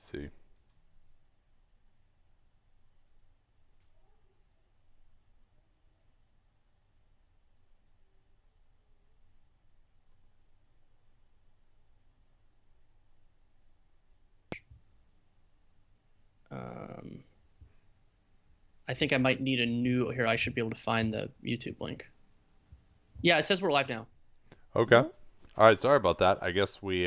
see. Um, I think I might need a new. Here, I should be able to find the YouTube link. Yeah, it says we're live now. Okay. All right. Sorry about that. I guess we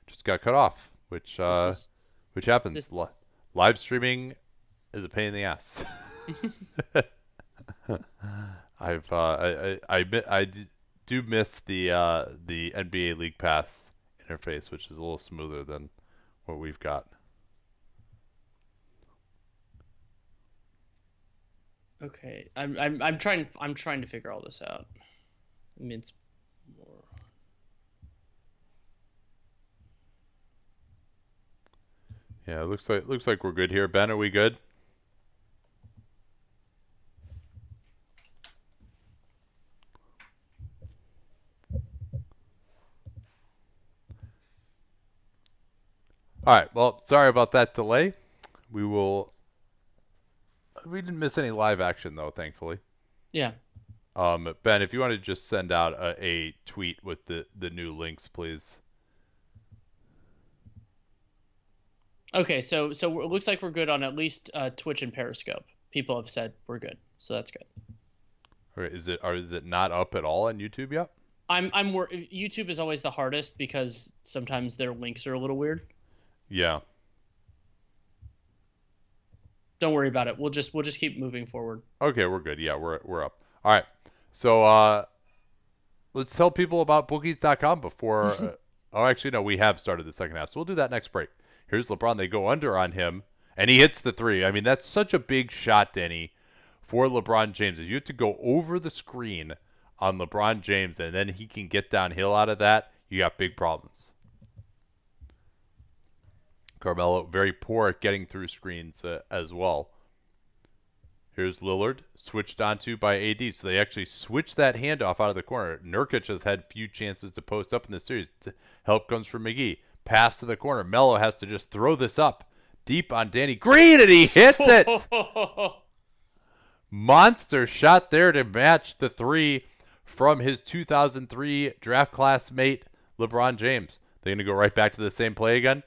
just got cut off, This is which happens. this. Live streaming is a pain in the ass. Do miss the NBA League Pass interface, which is a little smoother than what we've got. Okay, I'm trying to figure all this out. I mean, it's more. Yeah, it looks like we're good here. Ben, are we good? All right. Well, sorry about that delay. We will. We didn't miss any live action though, thankfully. Yeah. Ben, if you want to just send out a tweet with the new links, please. Okay, so it looks like we're good on at least Twitch and Periscope. People have said we're good, so that's good. Okay, is it not up at all on YouTube yet? YouTube is always the hardest because sometimes their links are a little weird. Yeah. Don't worry about it. We'll just keep moving forward. Okay, we're good. Yeah, we're up. All right. So let's tell people about bookies.com before. Oh, actually, no, we have started the second half, so we'll do that next break. Here's LeBron. They go under on him, and he hits the three. I mean, that's such a big shot, Denny, for LeBron James. You have to go over the screen on LeBron James, and then he can get downhill out of that. You got big problems. Carmelo, very poor at getting through screens as well. Here's Lillard, switched onto by AD. So they actually switched that handoff out of the corner. Nurkic has had few chances to post up in this series. Help comes from McGee. Pass to the corner. Melo has to just throw this up deep on Danny Green, and he hits it. Monster shot there to match the three from his 2003 draft class mate, LeBron James. They're going to go right back to the same play again?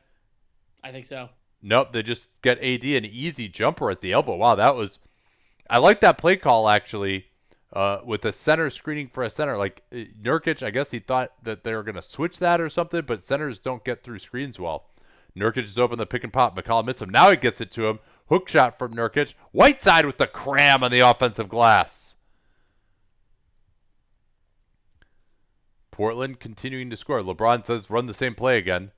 I think so. Nope, they just get AD an easy jumper at the elbow. Wow, that was... I like that play call, actually, with the center screening for a center. Like, Nurkic, I guess he thought that they were going to switch that or something, but centers don't get through screens well. Nurkic is open the pick and pop. McCollum missed him. Now he gets it to him. Hook shot from Nurkic. Whiteside with the cram on the offensive glass. Portland continuing to score. LeBron says run the same play again.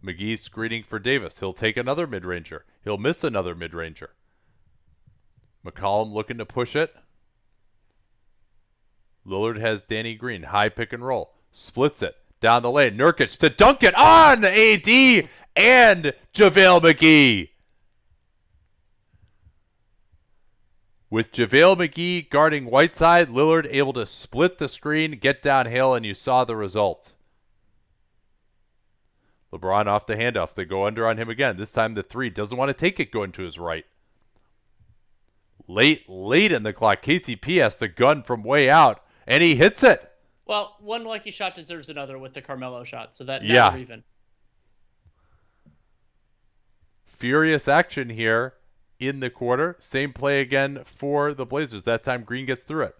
McGee screening for Davis. He'll take another mid-ranger. He'll miss another mid-ranger. McCollum looking to push it. Lillard has Danny Green. High pick and roll. Splits it. Down the lane. Nurkic to dunk it on AD and JaVale McGee. With JaVale McGee guarding Whiteside, Lillard able to split the screen, get downhill, and you saw the result. LeBron off the handoff. They go under on him again. This time the three. Doesn't want to take it going to his right. Late in the clock. KCP has the gun from way out, and he hits it. Well, one lucky shot deserves another with the Carmelo shot, so that yeah. we're even. Furious action here in the quarter. Same play again for the Blazers. That time Green gets through it.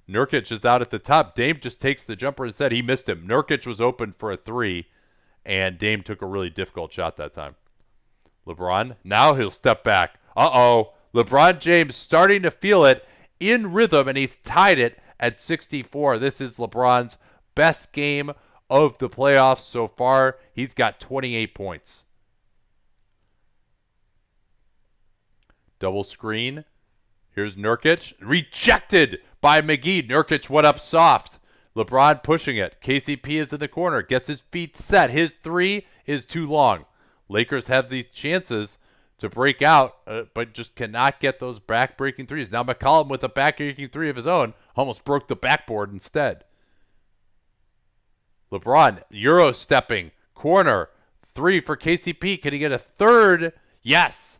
Nurkic is out at the top. Dame just takes the jumper instead. He missed him. Nurkic was open for a three, and Dame took a really difficult shot that time. LeBron, now he'll step back. Uh-oh. LeBron James starting to feel it in rhythm, and he's tied it at 64. This is LeBron's best game of the playoffs so far. He's got 28 points. Double screen. Here's Nurkic. Rejected by McGee. Nurkic went up soft. LeBron pushing it. KCP is in the corner. Gets his feet set. His three is too long. Lakers have these chances to break out, but just cannot get those back-breaking threes. Now McCollum with a back-breaking three of his own almost broke the backboard instead. LeBron, Euro stepping, corner, Three for KCP. Can he get a third? Yes.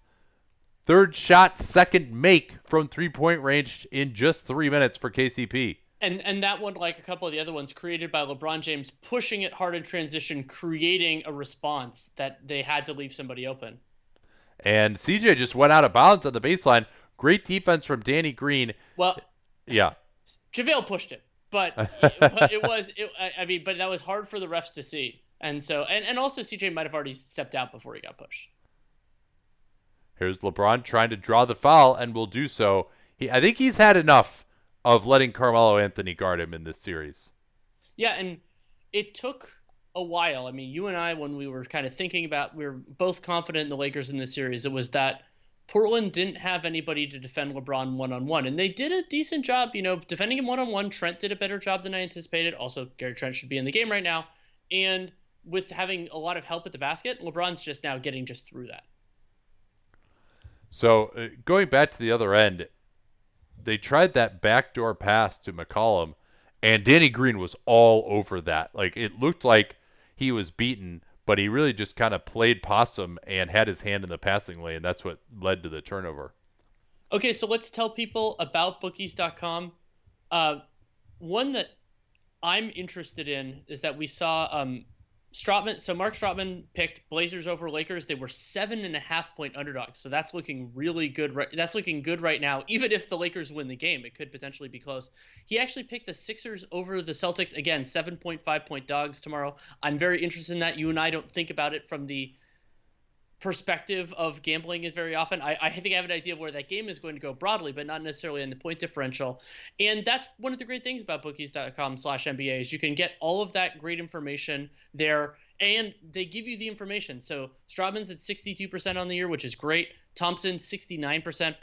Third shot, second make from 3-point range in just 3 minutes for KCP. And that one, like a couple of the other ones, created by LeBron James pushing it hard in transition, creating a response that they had to leave somebody open. And CJ just went out of bounds on the baseline. Great defense from Danny Green. Well, Yeah. JaVale pushed it, but it was. I mean, but that was hard for the refs to see, and so and also CJ might have already stepped out before he got pushed. Here's LeBron trying to draw the foul and will do so. I think he's had enough of letting Carmelo Anthony guard him in this series. Yeah, and it took a while. I mean, you and I, when we were kind of thinking about, we were both confident in the Lakers in this series. It was that Portland didn't have anybody to defend LeBron one-on-one, and they did a decent job, defending him one-on-one. Trent did a better job than I anticipated. Also, Gary Trent should be in the game right now. And with having a lot of help at the basket, LeBron's just now getting just through that. So going back to the other end, they tried that backdoor pass to McCollum, and Danny Green was all over that. Like, it looked like he was beaten, but he really just kind of played possum and had his hand in the passing lane. That's what led to the turnover. Okay, so let's tell people about bookies.com. One that I'm interested in is that we saw Stratman. So Mark Stratman picked Blazers over Lakers. They were 7.5-point underdogs. So that's looking really good. That's looking good right now. Even if the Lakers win the game, it could potentially be close. He actually picked the Sixers over the Celtics. Again, 7.5-point dogs tomorrow. I'm very interested in that. You and I don't think about it from the perspective of gambling it very often. I think I have an idea of where that game is going to go broadly, but not necessarily in the point differential. And that's one of the great things about bookies.com/NBA is you can get all of that great information there, and they give you the information. So Strawman's at 62% on the year, which is great. Thompson 69%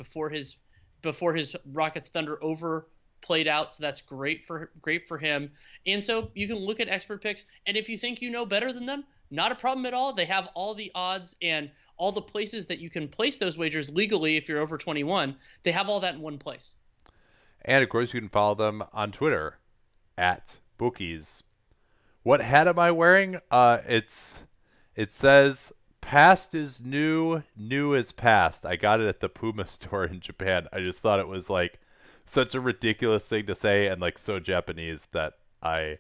before his Rockets Thunder over played out, so that's great for him. And so you can look at expert picks, and if you think you know better than them, not a problem at all. They have all the odds and all the places that you can place those wagers legally if you're over 21. They have all that in one place. And, of course, you can follow them on Twitter at Bookies. What hat am I wearing? It says, past is new, new is past. I got it at the Puma store in Japan. I just thought it was, like, such a ridiculous thing to say and, like, so Japanese that I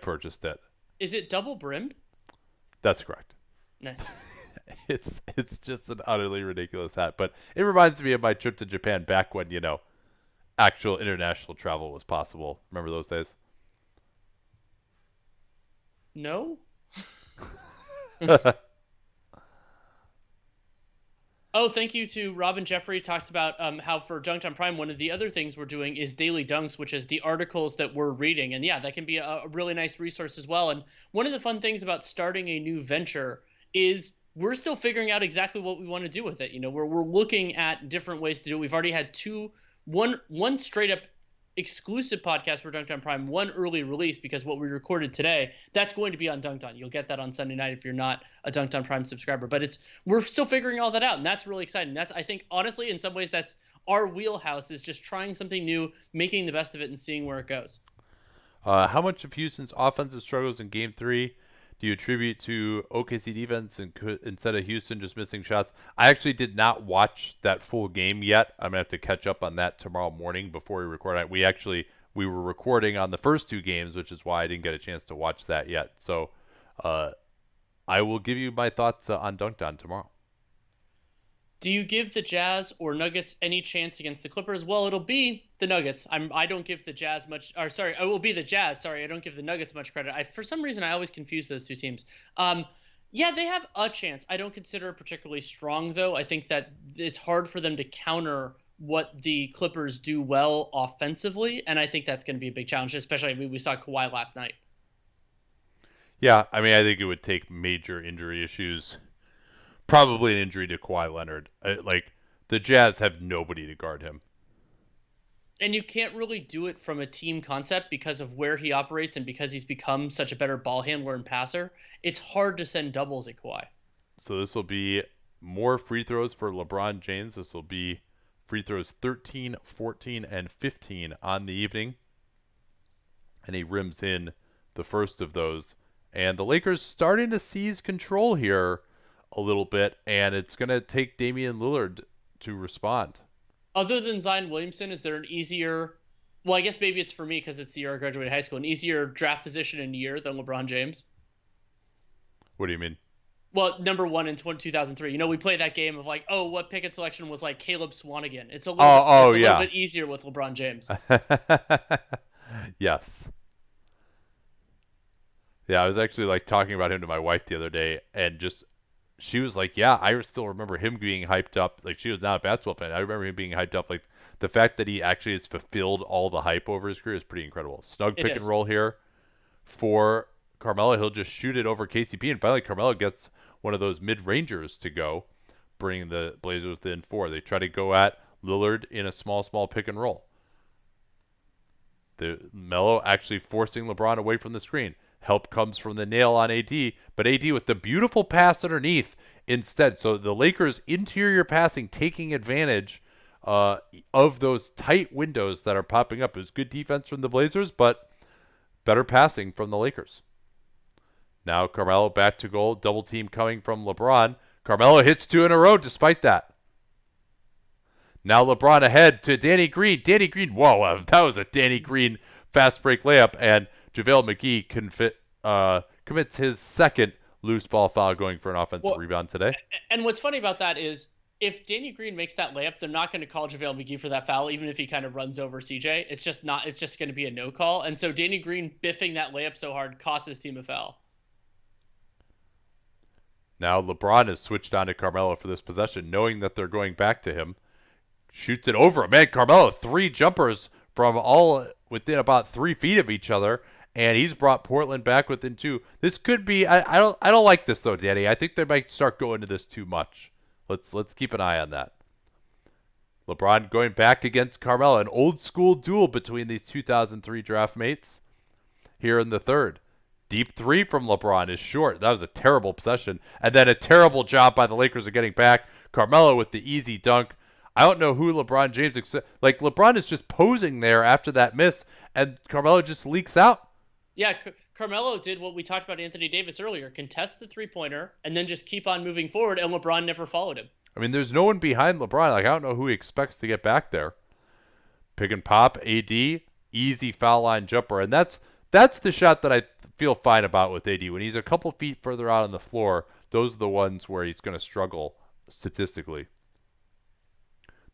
purchased it. Is it double brimmed? That's correct. Nice. It's just an utterly ridiculous hat, but it reminds me of my trip to Japan back when, actual international travel was possible. Remember those days? No? Oh, thank you to Robin Jeffrey. Talks about how for Dunked on Prime, one of the other things we're doing is Daily Dunks, which is the articles that we're reading. And yeah, that can be a really nice resource as well. And one of the fun things about starting a new venture is we're still figuring out exactly what we want to do with it. We're looking at different ways to do it. We've already had one straight up exclusive podcast for Dunked on Prime, one early release because what we recorded today, that's going to be on Dunked On. You'll get that on Sunday night if you're not a Dunked on Prime subscriber. But we're still figuring all that out, and that's really exciting. That's, I think, honestly, in some ways, that's our wheelhouse, is just trying something new, making the best of it, and seeing where it goes. How much of Houston's offensive struggles in Game 3 do you attribute to OKC defense instead of Houston just missing shots? I actually did not watch that full game yet. I'm going to have to catch up on that tomorrow morning before we record. We were recording on the first two games, which is why I didn't get a chance to watch that yet. So I will give you my thoughts on Dunked On tomorrow. Do you give the Jazz or Nuggets any chance against the Clippers? Well, it'll be the Nuggets. I don't give the Jazz much, or sorry, I will be the Jazz. Sorry, I don't give the Nuggets much credit. For some reason, I always confuse those two teams. Yeah, they have a chance. I don't consider it particularly strong, though. I think that it's hard for them to counter what the Clippers do well offensively, and I think that's going to be a big challenge, especially we saw Kawhi last night. Yeah, I think it would take major injury issues. Probably an injury to Kawhi Leonard. The Jazz have nobody to guard him. And you can't really do it from a team concept because of where he operates and because he's become such a better ball handler and passer. It's hard to send doubles at Kawhi. So this will be more free throws for LeBron James. This will be free throws 13, 14, and 15 on the evening. And he rims in the first of those. And the Lakers starting to seize control here a little bit, and it's going to take Damian Lillard to respond. Other than Zion Williamson, is there an easier? Well, I guess maybe it's for me because it's the year I graduated high school. An easier draft position in year than LeBron James. What do you mean? Well, number one in 2003. We played that game of like, oh, what pick and selection was like Caleb Swanigan. It's a little, it's a little bit easier with LeBron James. Yes. Yeah, I was actually like talking about him to my wife the other day, and just she was like, "Yeah, I still remember him being hyped up." Like she was not a basketball fan. I remember him being hyped up. Like the fact that he actually has fulfilled all the hype over his career is pretty incredible. Snug pick and roll here for Carmelo. He'll just shoot it over KCP, and finally Carmelo gets one of those mid-rangers to go, bringing the Blazers within 4. They try to go at Lillard in a small pick and roll. The Melo actually forcing LeBron away from the screen. Help comes from the nail on AD, but AD with the beautiful pass underneath instead. So the Lakers' interior passing taking advantage of those tight windows that are popping up. It was good defense from the Blazers, but better passing from the Lakers. Now Carmelo back to goal. Double team coming from LeBron. Carmelo hits 2 in a row despite that. Now LeBron ahead to Danny Green. Danny Green, whoa, that was a Danny Green fast break layup. And JaVale McGee commits his second loose ball foul, going for an offensive rebound today. And what's funny about that is if Danny Green makes that layup, they're not going to call JaVale McGee for that foul, even if he kind of runs over CJ. It's just going to be a no call. And so Danny Green biffing that layup so hard cost his team a foul. Now LeBron has switched on to Carmelo for this possession, knowing that they're going back to him. Shoots it over. Man, Carmelo, 3 jumpers from all within about 3 feet of each other, and he's brought Portland back within 2. This could be. I don't like this though, Danny. I think they might start going to this too much. Let's keep an eye on that. LeBron going back against Carmelo, an old school duel between these 2003 draft mates. Here in the third. Deep 3 from LeBron is short. That was a terrible possession. And then a terrible job by the Lakers of getting back. Carmelo with the easy dunk. I don't know who LeBron James like LeBron is just posing there after that miss, and Carmelo just leaks out. Yeah, Carmelo did what we talked about Anthony Davis earlier, contest the three-pointer and then just keep on moving forward, and LeBron never followed him. I mean, there's no one behind LeBron. Like I don't know who he expects to get back there. Pick and pop, AD, easy foul line jumper, and that's the shot that I feel fine about with AD. When he's a couple feet further out on the floor, those are the ones where he's going to struggle statistically.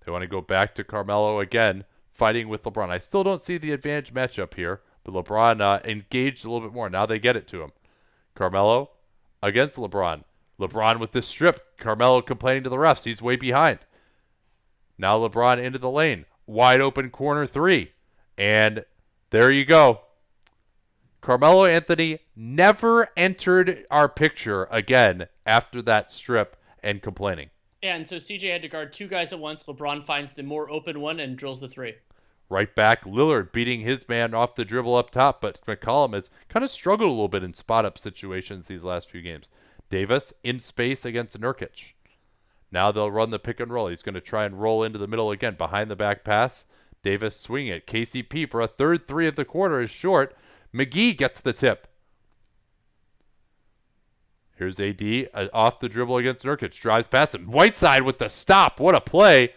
They want to go back to Carmelo again, fighting with LeBron. I still don't see the advantage matchup here, but LeBron engaged a little bit more. Now they get it to him. Carmelo against LeBron. LeBron with the strip. Carmelo complaining to the refs. He's way behind. Now LeBron into the lane. Wide open corner 3. And there you go. Carmelo Anthony never entered our picture again after that strip and complaining. And so CJ had to guard 2 guys at once. LeBron finds the more open one and drills the 3. Right back, Lillard beating his man off the dribble up top, but McCollum has kind of struggled a little bit in spot-up situations these last few games. Davis in space against Nurkic. Now they'll run the pick and roll. He's going to try and roll into the middle again, behind the back pass. Davis swinging it. KCP for a third 3 of the quarter is short. McGee gets the tip. Here's AD off the dribble against Nurkic. Drives past him. Whiteside with the stop. What a play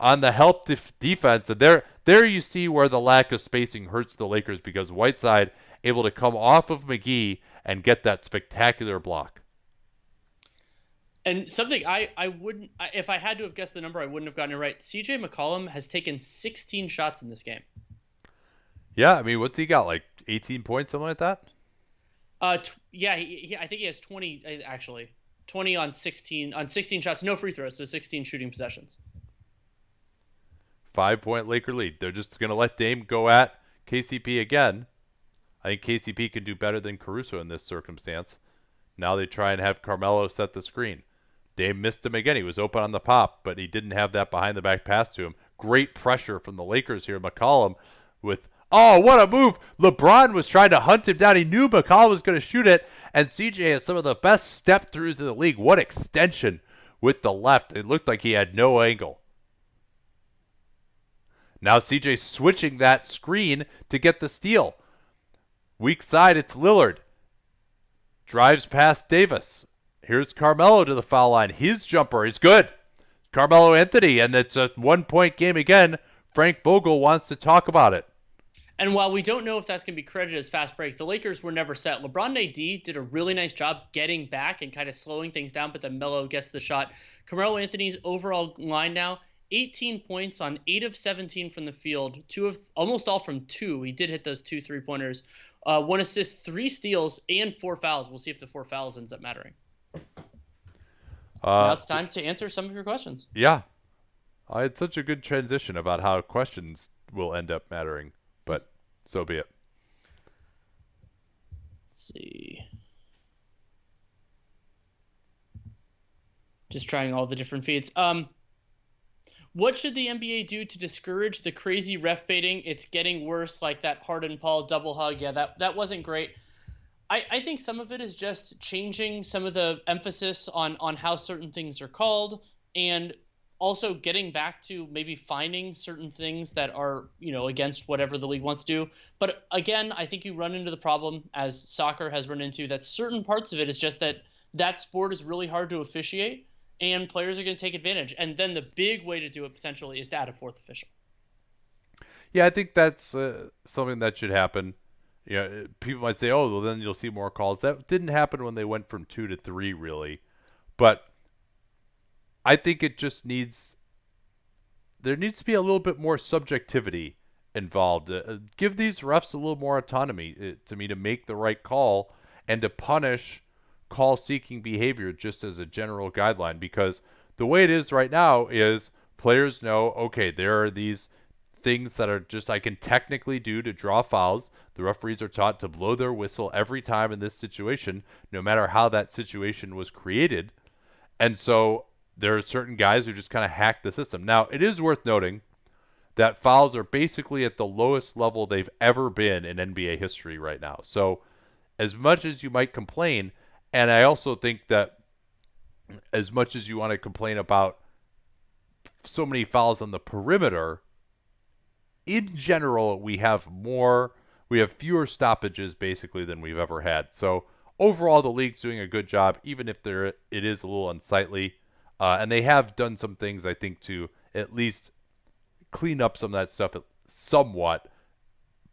on the help defense. And there you see where the lack of spacing hurts the Lakers, because Whiteside able to come off of McGee and get that spectacular block. And something I wouldn't, if I had to have guessed the number, I wouldn't have gotten it right. CJ McCollum has taken 16 shots in this game. Yeah, I mean, what's he got? Like 18 points, something like that? Yeah, I think he has 20 actually. 20 on 16 shots, no free throws, so 16 shooting possessions. 5-point Laker lead. They're just going to let Dame go at KCP again. I think KCP can do better than Caruso in this circumstance. Now they try and have Carmelo set the screen. Dame missed him again. He was open on the pop, but he didn't have that behind the back pass to him. Great pressure from the Lakers here. McCollum with, oh, what a move. LeBron was trying to hunt him down. He knew McCollum was going to shoot it, and CJ has some of the best step throughs in the league. What extension with the left. It looked like he had no angle. Now CJ switching that screen to get the steal. Weak side, it's Lillard. drives past Davis. Here's Carmelo to the foul line. His jumper is good. Carmelo Anthony, and it's a 1-point game again. Frank Vogel wants to talk about it. And while we don't know if that's going to be credited as fast break, the Lakers were never set. LeBron and AD did a really nice job getting back and kind of slowing things down, but then Melo gets the shot. Carmelo Anthony's overall line now, 18 points on 8 of 17 from the field, almost all from 2. He did hit those 2 3-pointers. 1 assist, 3 steals, and 4 fouls. We'll see if the 4 fouls ends up mattering. Now it's time to answer some of your questions. Yeah. I had such a good transition about how questions will end up mattering, but so be it. Let's see. Just trying all the different feeds. What should the NBA do to discourage the crazy ref baiting? It's getting worse, like that Harden-Paul double hug. Yeah, that wasn't great. I think some of it is just changing some of the emphasis on how certain things are called, and also getting back to maybe finding certain things that are, against whatever the league wants to do. But again, I think you run into the problem, as soccer has run into, that certain parts of it is just that sport is really hard to officiate, and players are going to take advantage. And then the big way to do it potentially is to add a 4th official. Yeah, I think that's something that should happen. People might say, oh, well, then you'll see more calls. That didn't happen when they went from 2 to 3, really. But I think it just there needs to be a little bit more subjectivity involved. Give these refs a little more autonomy to make the right call and to punish call-seeking behavior just as a general guideline. Because the way it is right now is players know, okay, there are these things that are just I can technically do to draw fouls. The referees are taught to blow their whistle every time in this situation, no matter how that situation was created. And so there are certain guys who just kind of hack the system. Now, it is worth noting that fouls are basically at the lowest level they've ever been in NBA history right now. So as much as you might complain, and I also think that as much as you want to complain about so many fouls on the perimeter, in general, we have fewer stoppages basically than we've ever had. So overall, the league's doing a good job, even if it is a little unsightly. And they have done some things, I think, to at least clean up some of that stuff somewhat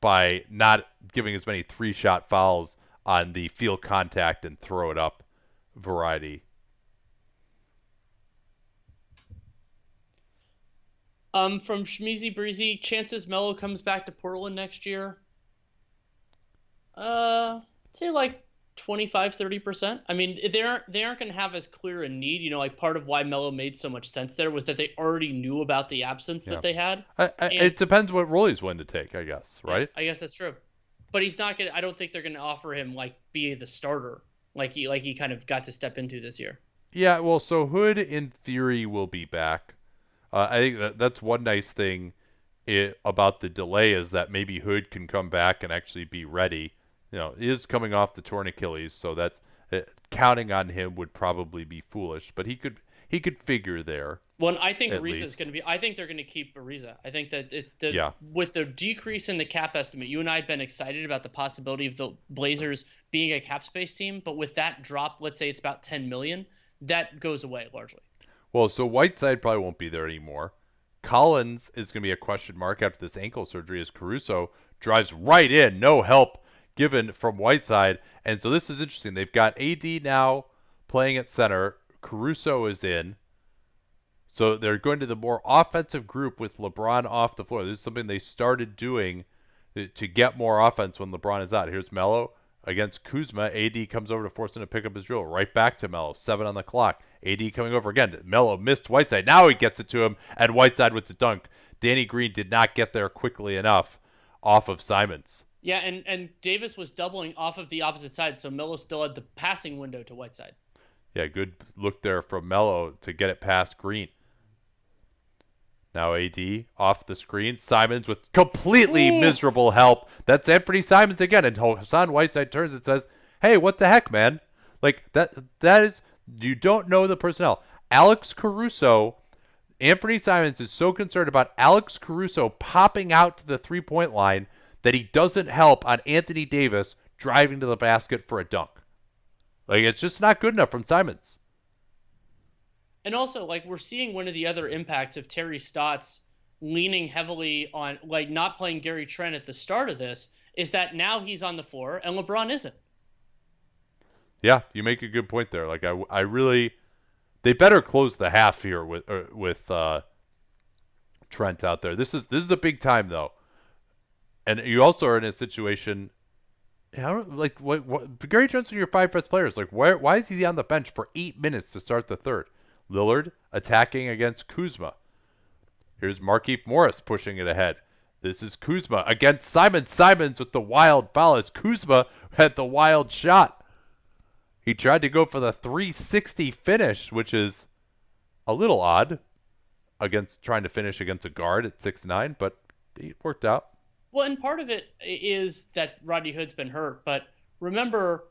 by not giving as many 3-shot fouls on the feel contact and throw it up variety. From Shmeezy Breezy, chances Melo comes back to Portland next year? Say like 25-30%. I mean, they aren't going to have as clear a need. Like part of why Melo made so much sense there was that they already knew about the absence that they had. It depends what role he's willing to take, I guess, right? Yeah, I guess that's true. But he's not going to, I don't think they're going to offer him be the starter like he kind of got to step into this year. Yeah, well, so Hood in theory will be back. I think that's one nice thing about the delay is that maybe Hood can come back and actually be ready. He is coming off the torn Achilles, so that's counting on him would probably be foolish. But he could figure there. Well, I think Ariza's going to be. I think they're going to keep Ariza. I think that with the decrease in the cap estimate, you and I have been excited about the possibility of the Blazers being a cap space team. But with that drop, let's say it's about $10 million, that goes away largely. Well, so Whiteside probably won't be there anymore. Collins is going to be a question mark after this ankle surgery as Caruso drives right in, no help given from Whiteside. And so this is interesting. They've got AD now playing at center. Caruso is in. So they're going to the more offensive group with LeBron off the floor. This is something they started doing to get more offense when LeBron is out. Here's Melo against Kuzma. AD comes over to force him to pick up his dribble. Right back to Melo. 7 on the clock. AD coming over again. Melo missed Whiteside. Now he gets it to him, and Whiteside with the dunk. Danny Green did not get there quickly enough off of Simons. Yeah, and Davis was doubling off of the opposite side, so Melo still had the passing window to Whiteside. Yeah, good look there from Melo to get it past Green. Now AD off the screen. Simons with completely miserable help. That's Anthony Simons again. And Hassan Whiteside turns and says, hey, what the heck, man? Like, that is, you don't know the personnel. Alex Caruso, Anthony Simons is so concerned about Alex Caruso popping out to the three-point line that he doesn't help on Anthony Davis driving to the basket for a dunk. Like, it's just not good enough from Simons. And also, like, we're seeing one of the other impacts of Terry Stotts leaning heavily on, like, not playing Gary Trent at the start of this is that now he's on the floor and LeBron isn't. Yeah, you make a good point there. Like, I really, they better close the half here with Trent out there. This is a big time though, and you also are in a situation. I don't like what Gary Trent's one of your five best players. Like, why is he on the bench for 8 minutes to start the third? Lillard attacking against Kuzma. Here's Markieff Morris pushing it ahead. This is Kuzma against Simons. Simons with the wild foul as Kuzma had the wild shot. He tried to go for the 360 finish, which is a little odd against trying to finish against a guard at 6'9", but it worked out. Well, and part of it is that Rodney Hood's been hurt, but remember,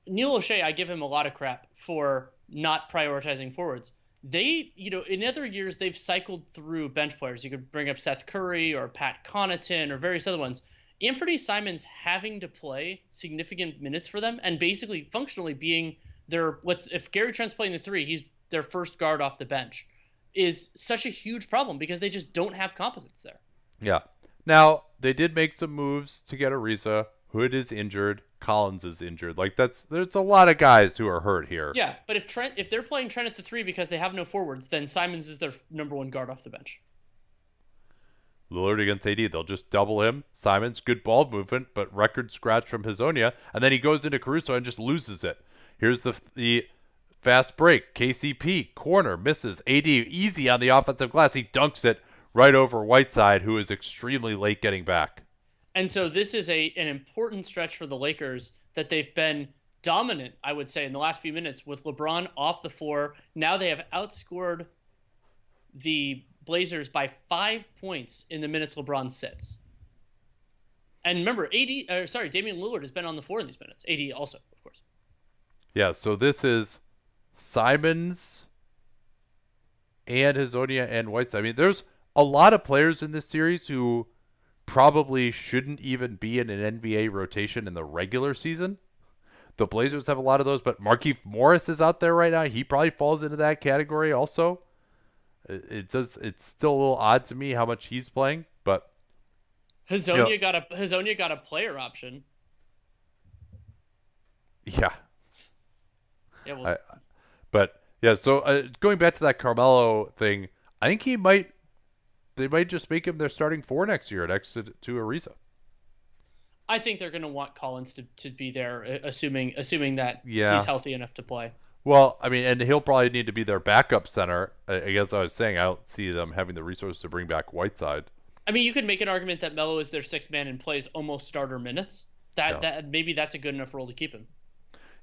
Neil O'Shea, I give him a lot of crap for not prioritizing forwards. They, in other years, they've cycled through bench players. You could bring up Seth Curry or Pat Connaughton or various other ones. Anthony Simons having to play significant minutes for them and basically functionally being if Gary Trent's playing the three, he's their first guard off the bench, is such a huge problem because they just don't have composites there. Yeah. Now, they did make some moves to get Ariza. Hood is injured. Collins is injured. Like, there's a lot of guys who are hurt here. Yeah, but if they're playing Trent at the three because they have no forwards, then Simons is their number one guard off the bench. Lillard against AD. They'll just double him. Simons, good ball movement, but record scratch from Hazonia. And then he goes into Caruso and just loses it. Here's the fast break. KCP, corner, misses. AD easy on the offensive glass. He dunks it right over Whiteside, who is extremely late getting back. And so this is an important stretch for the Lakers that they've been dominant, I would say, in the last few minutes with LeBron off the floor. Now they have outscored the Blazers by 5 points in the minutes LeBron sits. And remember, Damian Lillard has been on the floor in these minutes. AD also, of course. Yeah, so this is Simons and Hazonia and Whiteside. I mean, there's a lot of players in this series who probably shouldn't even be in an NBA rotation in the regular season. The Blazers have a lot of those, but Markieff Morris is out there right now. He probably falls into that category also. It's still a little odd to me how much he's playing, but Hazonia got a player option. Yeah. Yeah, but yeah, so going back to that Carmelo thing, I think they might just make him their starting four next year next to Ariza. I think they're going to want Collins to be there, assuming that Yeah. he's healthy enough to play. Well, I mean, and he'll probably need to be their backup center. I guess I was saying I don't see them having the resources to bring back Whiteside. I mean, you could make an argument that Melo is their sixth man and plays almost starter minutes. That maybe that's a good enough role to keep him.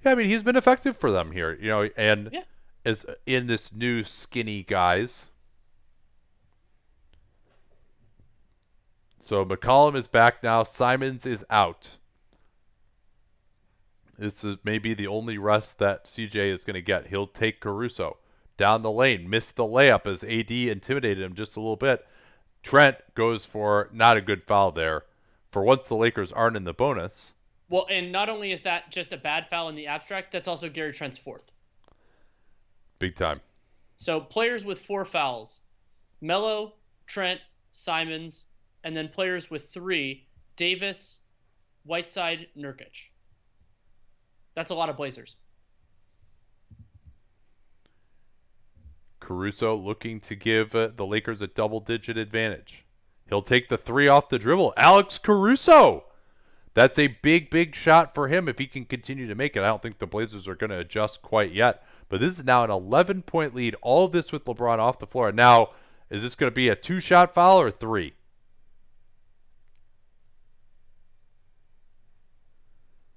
Yeah, I mean, he's been effective for them here, and Yeah. as in this new skinny guys. So McCollum is back now. Simons is out. This is maybe the only rest that CJ is going to get. He'll take Caruso down the lane. Missed the layup as AD intimidated him just a little bit. Trent goes for not a good foul there. For once the Lakers aren't in the bonus. Well, and not only is that just a bad foul in the abstract, that's also Gary Trent's fourth. Big time. So players with 4 fouls. Melo, Trent, Simons, and then players with 3, Davis, Whiteside, Nurkic. That's a lot of Blazers. Caruso looking to give the Lakers a double-digit advantage. He'll take the 3 off the dribble. Alex Caruso! That's a big, big shot for him if he can continue to make it. I don't think the Blazers are going to adjust quite yet. But this is now an 11-point lead. All of this with LeBron off the floor. Now, is this going to be a 2-shot foul or 3?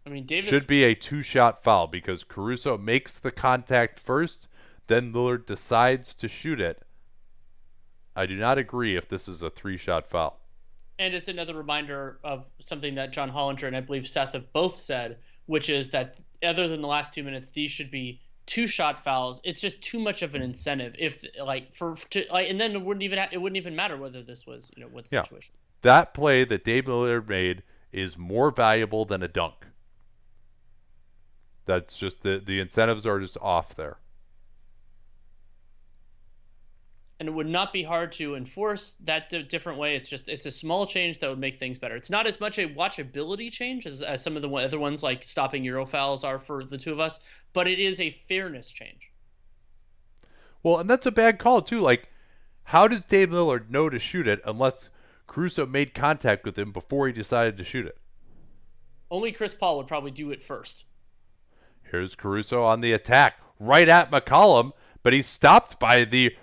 I mean, Davis Should be a 2-shot foul because Caruso makes the contact first, then Lillard decides to shoot it. I do not agree if this is a 3-shot foul. And it's another reminder of something that John Hollinger and I believe Seth have both said, which is that other than the last 2 minutes, these should be 2-shot fouls. It's just too much of an incentive. And then it wouldn't even matter whether this was what the situation. That play that Dave Lillard made is more valuable than a dunk. That's just the incentives are just off there. And it would not be hard to enforce that different way. It's a small change that would make things better. It's not as much a watchability change as some of the other ones like stopping Euro fouls are for the two of us, but it is a fairness change. Well, and that's a bad call too. Like, how does Dave Lillard know to shoot it unless Caruso made contact with him before he decided to shoot it? Only Chris Paul would probably do it first. Here's Caruso on the attack, right at McCollum, but he's stopped by the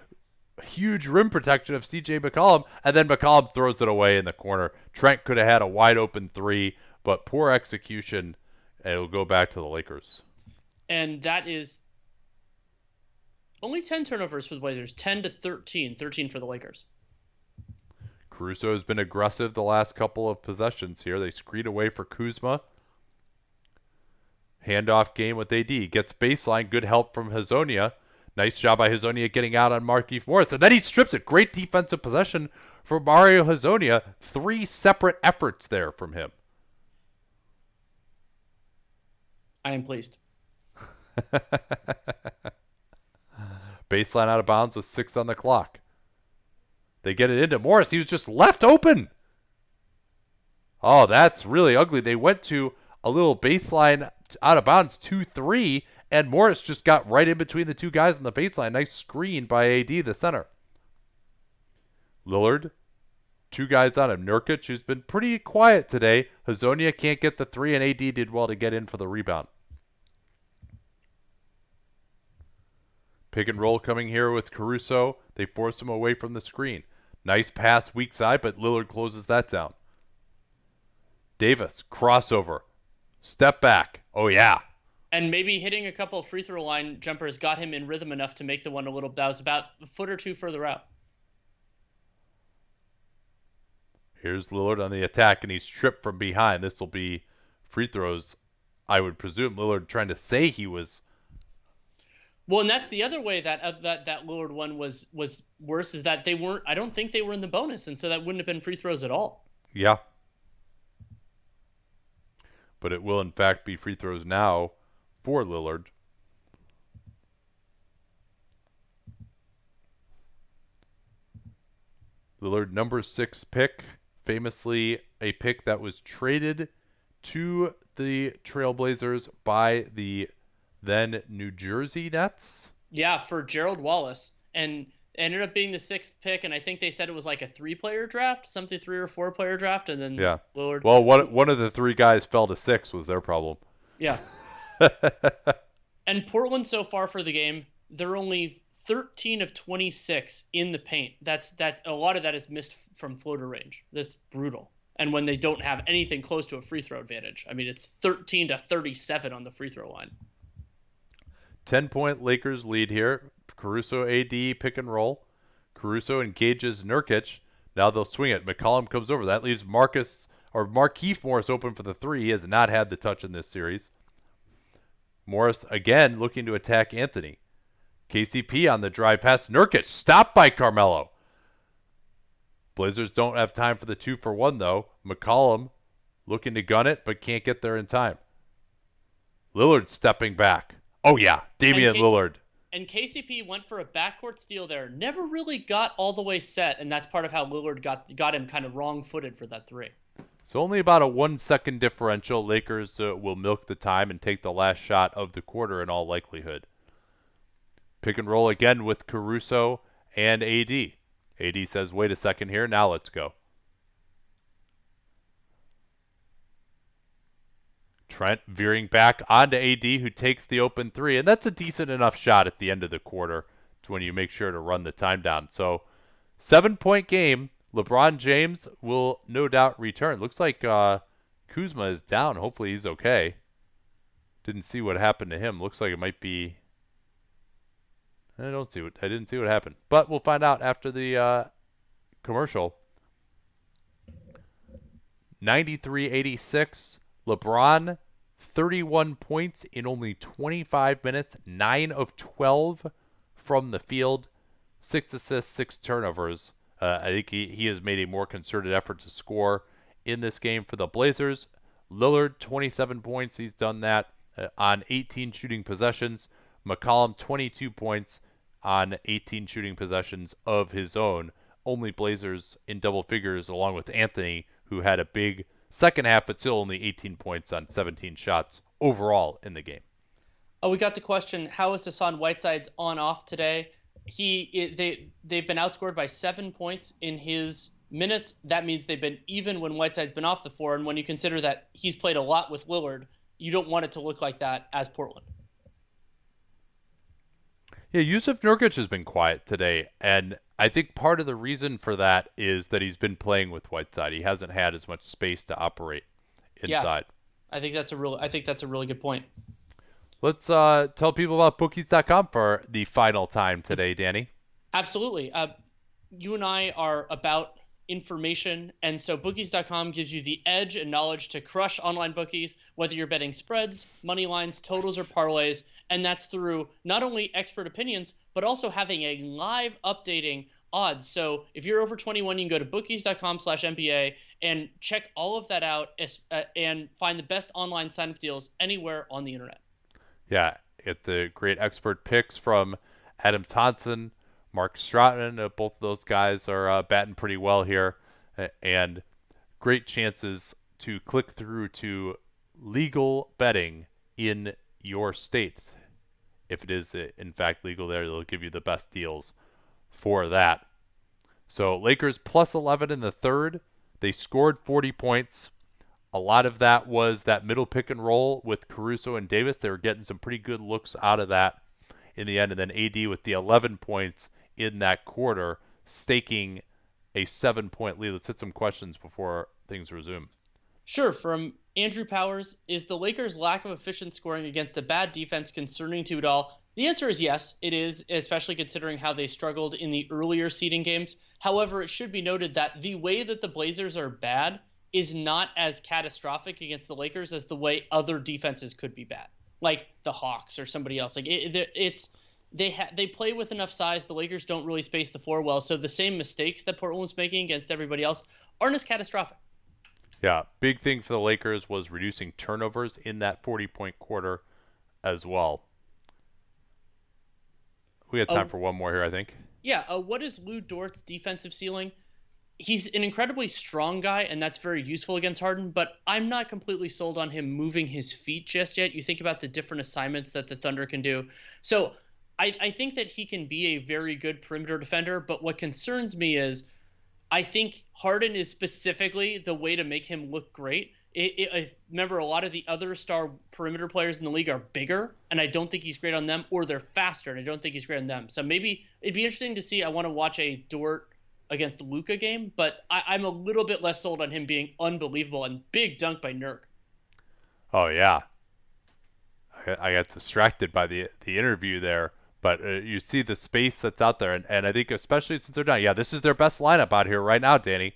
huge rim protection of CJ McCollum, and then McCollum throws it away in the corner. Trent could have had a wide open three, but poor execution, and it'll go back to the Lakers. And that is only 10 turnovers for the Blazers, 10 to 13, 13 for the Lakers. Caruso has been aggressive the last couple of possessions here. They screen away for Kuzma. Handoff game with AD. Gets baseline. Good help from Hazonia. Nice job by Hazonia getting out on Markieff Morris. And then he strips it. Great defensive possession for Mario Hazonia. 3 separate efforts there from him. I am pleased. Baseline out of bounds with 6 on the clock. They get it into Morris. He was just left open. Oh, that's really ugly. They went to a little baseline out of bounds 2-3, and Morris just got right in between the two guys on the baseline. Nice screen by AD, the center. Lillard, 2 guys on him. Nurkic, who's been pretty quiet today. Hazonia can't get the 3, and AD did well to get in for the rebound. Pick and roll coming here with Caruso. They force him away from the screen. Nice pass, weak side, but Lillard closes that down. Davis, crossover. Step back. Oh, yeah. And maybe hitting a couple of free throw line jumpers got him in rhythm enough to make the one that was about a foot or 2 further out. Here's Lillard on the attack, and he's tripped from behind. This will be free throws, I would presume. Lillard trying to say he was. Well, and that's the other way that that Lillard one was worse, is that they weren't. I don't think they were in the bonus, and so that wouldn't have been free throws at all. Yeah. But it will, in fact, be free throws now for Lillard. Lillard, number 6 pick, famously a pick that was traded to the Trailblazers by the then New Jersey Nets. Yeah, for Gerald Wallace, and ended up being the 6th pick, and I think they said it was like a 3-player draft, something 3 or 4-player draft, and then yeah. Lillard. Well, one of the 3 guys fell to 6 was their problem. Yeah. And Portland so far for the game, they're only 13 of 26 in the paint. That a lot of that is missed from floater range. That's brutal. And when they don't have anything close to a free throw advantage, I mean, it's 13 to 37 on the free throw line. 10-point Lakers lead here. Caruso AD pick and roll. Caruso engages Nurkic. Now they'll swing it. McCollum comes over. That leaves Markieff Morris open for the 3. He has not had the touch in this series. Morris again looking to attack Anthony. KCP on the drive pass. Nurkic stopped by Carmelo. Blazers don't have time for the 2-for-1 though. McCollum looking to gun it but can't get there in time. Lillard stepping back. Oh yeah, Damian Lillard. And KCP went for a backcourt steal there. Never really got all the way set, and that's part of how Lillard got him kind of wrong-footed for that 3. So only about a 1-second differential. Lakers will milk the time and take the last shot of the quarter in all likelihood. Pick and roll again with Caruso and AD. AD says, wait a second here, now let's go. Trent veering back onto AD, who takes the open 3, and that's a decent enough shot at the end of the quarter to when you make sure to run the time down. So 7-point game. LeBron James will no doubt return. Looks like Kuzma is down. Hopefully he's okay. Didn't see what happened to him. Looks like it might be. I didn't see what happened. But we'll find out after the commercial. 93-86. LeBron, 31 points in only 25 minutes. 9 of 12 from the field. 6 assists, 6 turnovers. I think he has made a more concerted effort to score in this game for the Blazers. Lillard, 27 points. He's done that. on 18 shooting possessions. McCollum 22 points on 18 shooting possessions of his own. Only Blazers in double figures, along with Anthony, who had a big second half, but still only 18 points on 17 shots overall in the game. Oh, we got the question: how is Hassan Whiteside's on-off today? They've been outscored by 7 points in his minutes. That means they've been even when Whiteside's been off the floor. And when you consider that he's played a lot with Lillard, you don't want it to look like that as Portland. Yeah, Yusuf Nurkic has been quiet today, and I think part of the reason for that is that he's been playing with Whiteside. He hasn't had as much space to operate Yeah, inside. I think that's a really good point. Let's tell people about bookies.com for the final time today, Danny. Absolutely. You and I are about information, and so bookies.com gives you the edge and knowledge to crush online bookies, whether you're betting spreads, money lines, totals, or parlays, and that's through not only expert opinions, but also having a live updating odds. So if you're over 21, you can go to bookies.com/NBA and check all of that out and find the best online sign-up deals anywhere on the internet. Yeah, get the great expert picks from Adam Thompson, Mark Stratton. Both of those guys are batting pretty well here, and great chances to click through to legal betting in your state. If it is in fact legal there, they'll give you the best deals for that. So Lakers plus 11 in the third. They scored 40 points. A lot of that was that middle pick and roll with Caruso and Davis. They were getting some pretty good looks out of that in the end. And then AD with the 11 points in that quarter, staking a 7-point lead. Let's hit some questions before things resume. Sure. From Andrew Powers, is the Lakers' lack of efficient scoring against the bad defense concerning to you at all? The answer is yes, it is, especially considering how they struggled in the earlier seeding games. However, it should be noted that the way that the Blazers are bad is not as catastrophic against the Lakers as the way other defenses could be bad, like the Hawks or somebody else. Like they play with enough size. The Lakers don't really space the floor well, so the same mistakes that Portland's making against everybody else aren't as catastrophic. Yeah, big thing for the Lakers was reducing turnovers in that 40-point quarter as well. We got time for one more here, I think. Yeah, what is Lou Dort's defensive ceiling? He's an incredibly strong guy, and that's very useful against Harden, but I'm not completely sold on him moving his feet just yet. You think about the different assignments that the Thunder can do. So I think that he can be a very good perimeter defender, but what concerns me is I think Harden is specifically the way to make him look great. I remember a lot of the other star perimeter players in the league are bigger, and I don't think he's great on them, or they're faster, and I don't think he's great on them. So maybe it'd be interesting to see. I want to watch a Dort against Luka game, but I'm a little bit less sold on him being unbelievable. And big dunk by Nurk. Oh, yeah. I got distracted by the interview there, but you see the space that's out there, and I think especially since they're down, yeah, this is their best lineup out here right now, Danny.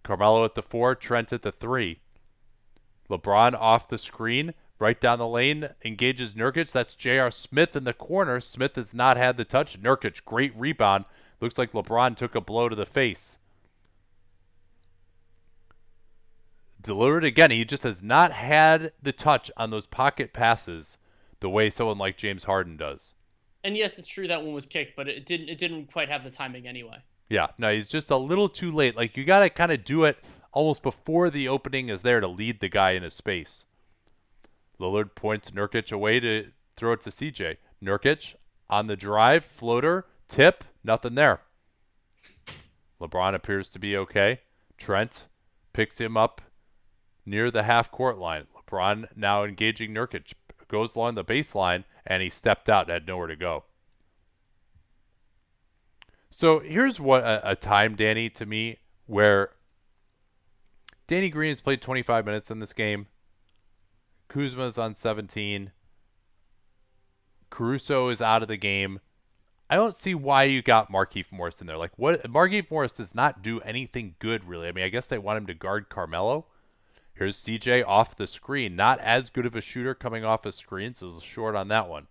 Carmelo at the 4, Trent at the 3. LeBron off the screen, right down the lane, engages Nurkic. That's J.R. Smith in the corner. Smith has not had the touch. Nurkic, great rebound. Looks like LeBron took a blow to the face. Delivered again. He just has not had the touch on those pocket passes the way someone like James Harden does. And yes, it's true that one was kicked, but it didn't quite have the timing anyway. Yeah, no, he's just a little too late. Like, you got to kind of do it almost before the opening is there to lead the guy in his space. Lillard points Nurkic away to throw it to CJ. Nurkic on the drive, floater, tip, nothing there. LeBron appears to be okay. Trent picks him up near the half-court line. LeBron now engaging Nurkic. Goes along the baseline, and he stepped out and had nowhere to go. So here's what a time, Danny, to me, where Danny Green has played 25 minutes in this game. Kuzma's on 17. Caruso is out of the game. I don't see why you got Markieff Morris in there. Like, what? Markieff Morris does not do anything good, really. I mean, I guess they want him to guard Carmelo. Here's CJ off the screen. Not as good of a shooter coming off a screen, so it's short on that one.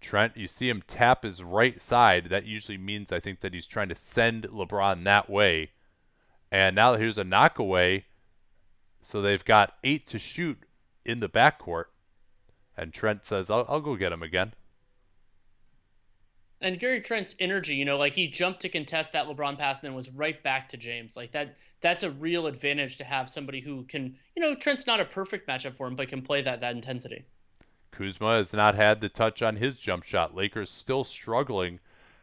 Trent, you see him tap his right side. That usually means, I think, that he's trying to send LeBron that way. And now here's a knockaway. So they've got 8 to shoot in the backcourt. And Trent says, I'll go get him again. And Gary Trent's energy, like he jumped to contest that LeBron pass and then was right back to James. Like that's a real advantage to have somebody who can, Trent's not a perfect matchup for him, but can play that intensity. Kuzma has not had the touch on his jump shot. Lakers still struggling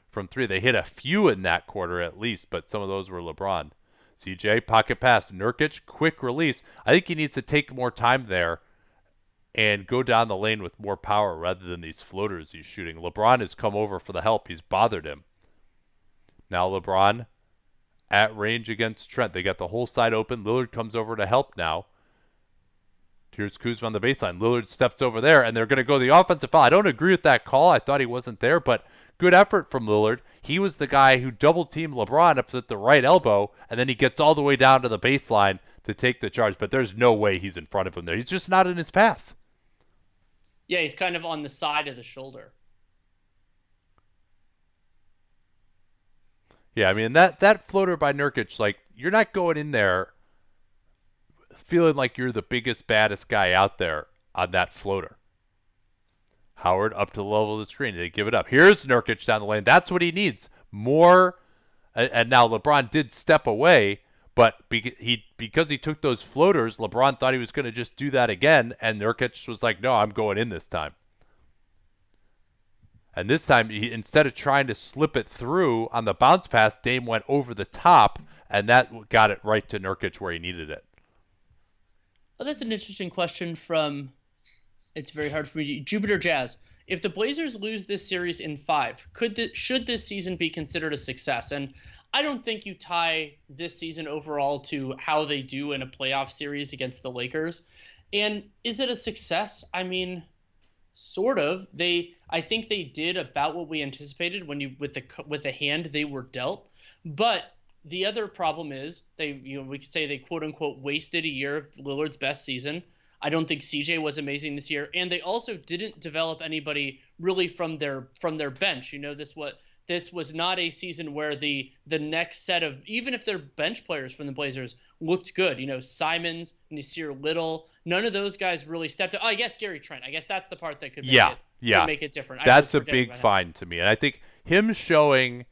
from 3. They hit a few in that quarter at least, but some of those were LeBron. CJ, pocket pass. Nurkic, quick release. I think he needs to take more time there and go down the lane with more power rather than these floaters he's shooting. LeBron has come over for the help. He's bothered him. Now LeBron at range against Trent. They got the whole side open. Lillard comes over to help now. Here's Kuzma on the baseline. Lillard steps over there, and they're going to go the offensive foul. I don't agree with that call. I thought he wasn't there, but good effort from Lillard. He was the guy who double-teamed LeBron up at the right elbow, and then he gets all the way down to the baseline to take the charge. But there's no way he's in front of him there. He's just not in his path. Yeah, he's kind of on the side of the shoulder. Yeah, I mean, that floater by Nurkic, like, you're not going in there feeling like you're the biggest, baddest guy out there on that floater. Howard up to the level of the screen. They give it up. Here's Nurkic down the lane. That's what he needs. More. And now LeBron did step away, but because he took those floaters, LeBron thought he was going to just do that again, and Nurkic was like, no, I'm going in this time. And this time, instead of trying to slip it through on the bounce pass, Dame went over the top, and that got it right to Nurkic where he needed it. Oh, that's an interesting question from, it's very hard for me, Jupiter Jazz. If the Blazers lose this series in 5, should this season be considered a success? And I don't think you tie this season overall to how they do in a playoff series against the Lakers. And is it a success? I mean, sort of. I think they did about what we anticipated with the hand they were dealt. But the other problem is we could say they quote unquote wasted a year of Lillard's best season. I don't think CJ was amazing this year, and they also didn't develop anybody really from their bench. This was not a season where the next set of, even if they're bench players from the Blazers, looked good. Simons, Nasir Little, none of those guys really stepped up. Oh, I guess Gary Trent. I guess that's the part that could make it different. That's a big find to me. And I think him showing,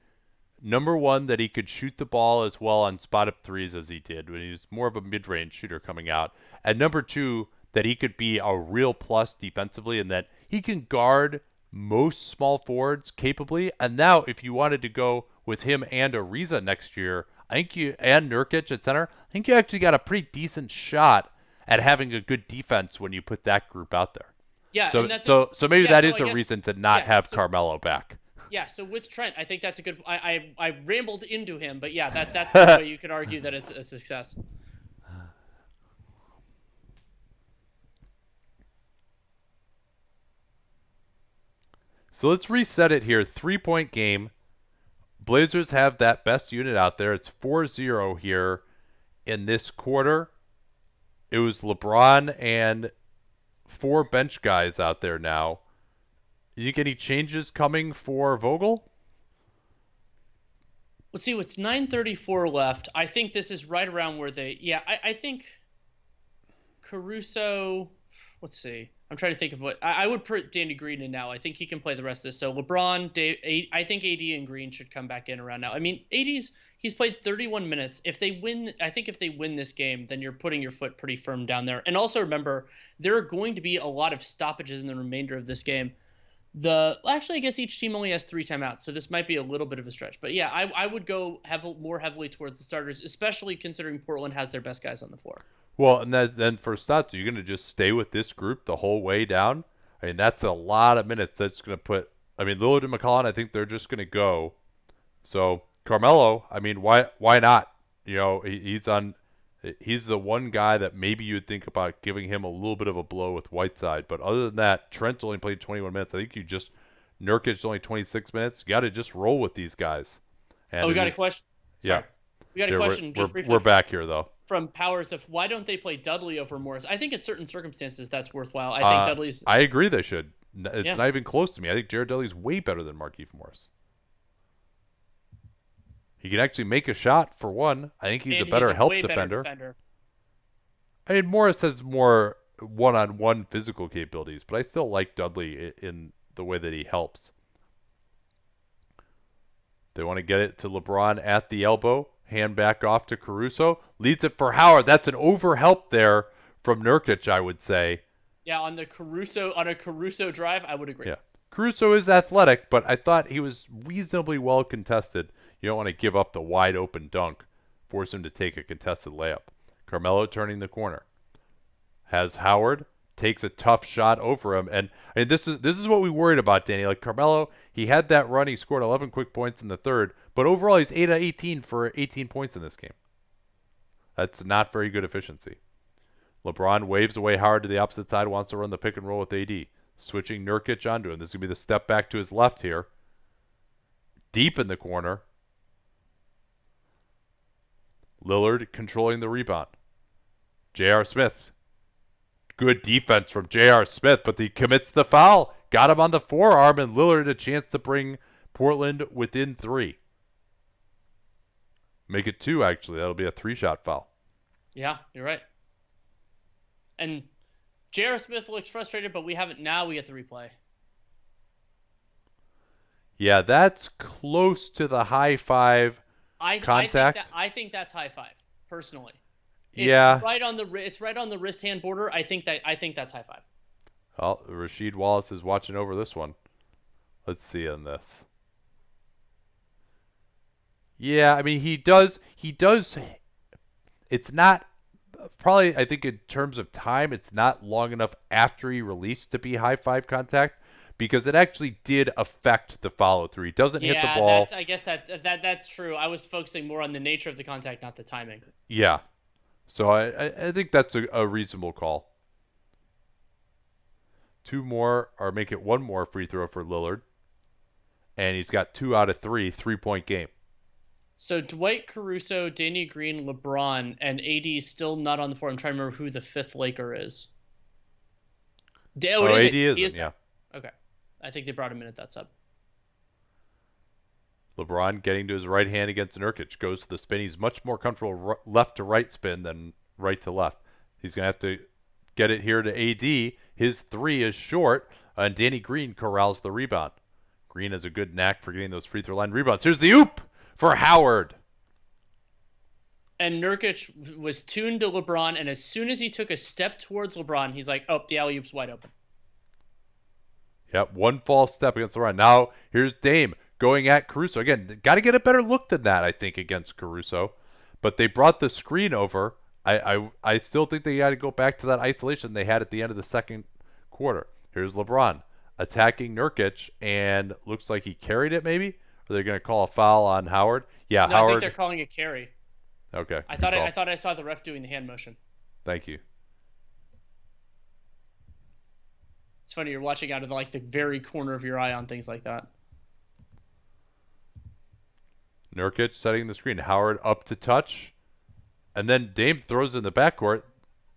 number one, that he could shoot the ball as well on spot-up threes as he did when he was more of a mid-range shooter coming out. And number two, that he could be a real plus defensively and that he can guard most small forwards capably. And now if you wanted to go with him and Ariza next year, I think and Nurkic at center, I think you actually got a pretty decent shot at having a good defense when you put that group out there. Yeah. So maybe that is a reason to not have Carmelo back. Yeah, so with Trent, I think that's a good. I rambled into him, but yeah, that's the way you could argue that it's a success. So let's reset it here. 3-point game. Blazers have that best unit out there. It's 4-0 here in this quarter. It was LeBron and 4 bench guys out there now. You think any changes coming for Vogel? Let's see, what's 9:34 left. I think this is right around where I think Caruso, let's see. I'm trying to think of what I would put Danny Green in now. I think he can play the rest of this. So LeBron, Dave, I think AD and Green should come back in around now. I mean, he's played 31 minutes. If they win, I think if they win this game, then you're putting your foot pretty firm down there. And also remember, there are going to be a lot of stoppages in the remainder of this game. Actually, I guess each team only has 3 timeouts, so this might be a little bit of a stretch. But yeah, I would go more heavily towards the starters, especially considering Portland has their best guys on the floor. Well, and then for Stotts, are you going to just stay with this group the whole way down? I mean, that's a lot of minutes. That's going to put. I mean, Lillard and McCollum, I think they're just going to go. So Carmelo, I mean, why not? He's the one guy that maybe you'd think about giving him a little bit of a blow with Whiteside. But other than that, Trent's only played 21 minutes. I think Nurkic's only 26 minutes. You got to just roll with these guys. And we got a question. Sorry. Yeah. We got a question. We're back here, though. From Powers of why don't they play Dudley over Morris? I think in certain circumstances that's worthwhile. I think Dudley's. I agree they should. It's not even close to me. I think Jared Dudley's way better than Markieff Morris. He can actually make a shot for one. I think he's a better help defender. I mean, Morris has more one-on-one physical capabilities, but I still like Dudley in the way that he helps. They want to get it to LeBron at the elbow. Hand back off to Caruso. Leads it for Howard. That's an overhelp there from Nurkic, I would say. Yeah, on a Caruso drive, I would agree. Yeah. Caruso is athletic, but I thought he was reasonably well contested. You don't want to give up the wide open dunk. Force him to take a contested layup. Carmelo turning the corner. Has Howard, takes a tough shot over him, and this is what we worried about, Danny. Like Carmelo, he had that run, he scored 11 quick points in the third, but overall he's 8 of 18 for 18 points in this game. That's not very good efficiency. LeBron waves away Howard to the opposite side, wants to run the pick and roll with AD, switching Nurkic onto him. This is gonna be the step back to his left here, deep in the corner. Lillard controlling the rebound. J.R. Smith. Good defense from J.R. Smith, but he commits the foul. Got him on the forearm, and Lillard a chance to bring Portland within 3. Make it 2, actually. That'll be a 3-shot foul. Yeah, you're right. And J.R. Smith looks frustrated, but we get the replay. Yeah, that's close to the high five contact. I think that's high five, personally. Yeah. It's right on the wrist hand border. I think that's high five. Well, Rasheed Wallace is watching over this one. Let's see on this. Yeah, I mean he does it's not probably, I think in terms of time, it's not long enough after he released to be high five contact because it actually did affect the follow through. He doesn't hit the ball. I guess that's true. I was focusing more on the nature of the contact, not the timing. Yeah. So I think that's a reasonable call. 2 more, or make it 1 more free throw for Lillard. And he's got 2 out of 3 3-point game. So Dwight, Caruso, Danny Green, LeBron, and AD still not on the floor. I'm trying to remember who the 5th Laker is. AD isn't, yeah. Okay. I think they brought him in at that sub. LeBron getting to his right hand against Nurkic. Goes to the spin. He's much more comfortable left to right spin than right to left. He's going to have to get it here to AD. His 3 is short, and Danny Green corrals the rebound. Green has a good knack for getting those free throw line rebounds. Here's the oop for Howard. And Nurkic was tuned to LeBron, and as soon as he took a step towards LeBron, he's like, oh, the alley-oop's wide open. Yep, 1 false step against LeBron. Now, here's Dame going at Caruso. Again, got to get a better look than that, I think, against Caruso. But they brought the screen over. I still think they got to go back to that isolation they had at the end of the second quarter. Here's LeBron attacking Nurkic, and looks like he carried it maybe? Are they going to call a foul on Howard? Yeah, no, Howard. I think they're calling a carry. Okay. I thought I saw the ref doing the hand motion. Thank you. It's funny, you're watching out of the very corner of your eye on things like that. Nurkic setting the screen. Howard up to touch. And then Dame throws in the backcourt.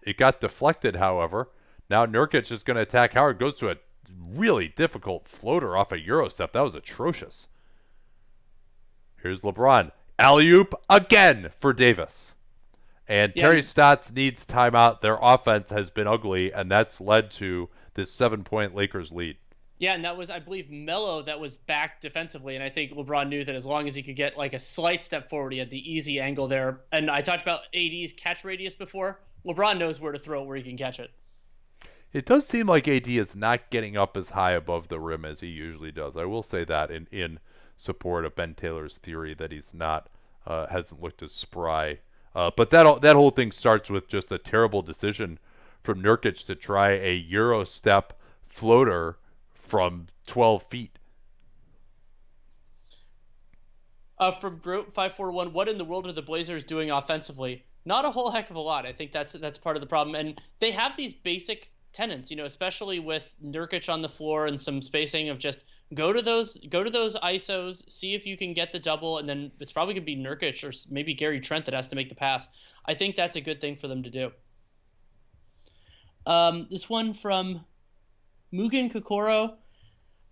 It got deflected, however. Now Nurkic is going to attack Howard. Goes to a really difficult floater off a Euro step. That was atrocious. Here's LeBron. Alley-oop again for Davis. And Terry Stotts needs timeout. Their offense has been ugly, and that's led to this 7-point Lakers lead. Yeah, and that was, I believe, Melo that was back defensively, and I think LeBron knew that as long as he could get a slight step forward, he had the easy angle there. And I talked about AD's catch radius before. LeBron knows where to throw it, where he can catch it. It does seem like AD is not getting up as high above the rim as he usually does. I will say that in support of Ben Taylor's theory that he's not hasn't looked as spry. But that whole thing starts with just a terrible decision from Nurkic to try a Euro step floater from 12 feet. From Grote 541, what in the world are the Blazers doing offensively? Not a whole heck of a lot. I think that's part of the problem. And they have these basic tenets, especially with Nurkic on the floor and some spacing of just go to those ISOs, see if you can get the double, and then it's probably going to be Nurkic or maybe Gary Trent that has to make the pass. I think that's a good thing for them to do. This one from Mugen Kokoro.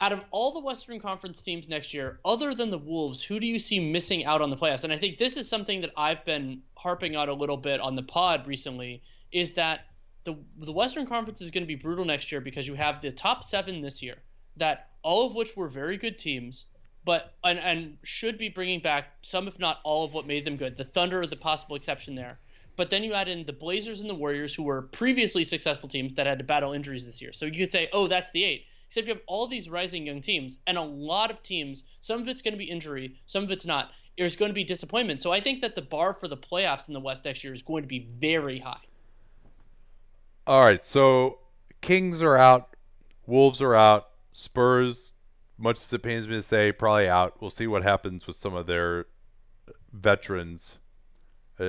Out of all the Western Conference teams next year, other than the Wolves, who do you see missing out on the playoffs? And I think this is something that I've been harping on a little bit on the pod recently, is that the Western Conference is going to be brutal next year because you have the top 7 this year, that all of which were very good teams, but and should be bringing back some, if not all, of what made them good. The Thunder are the possible exception there. But then you add in the Blazers and the Warriors, who were previously successful teams that had to battle injuries this year. So you could say, oh, that's the 8. Except you have all these rising young teams, and a lot of teams, some of it's going to be injury, some of it's not. There's going to be disappointment. So I think that the bar for the playoffs in the West next year is going to be very high. All right, so Kings are out, Wolves are out, Spurs, much as it pains me to say, probably out. We'll see what happens with some of their veterans.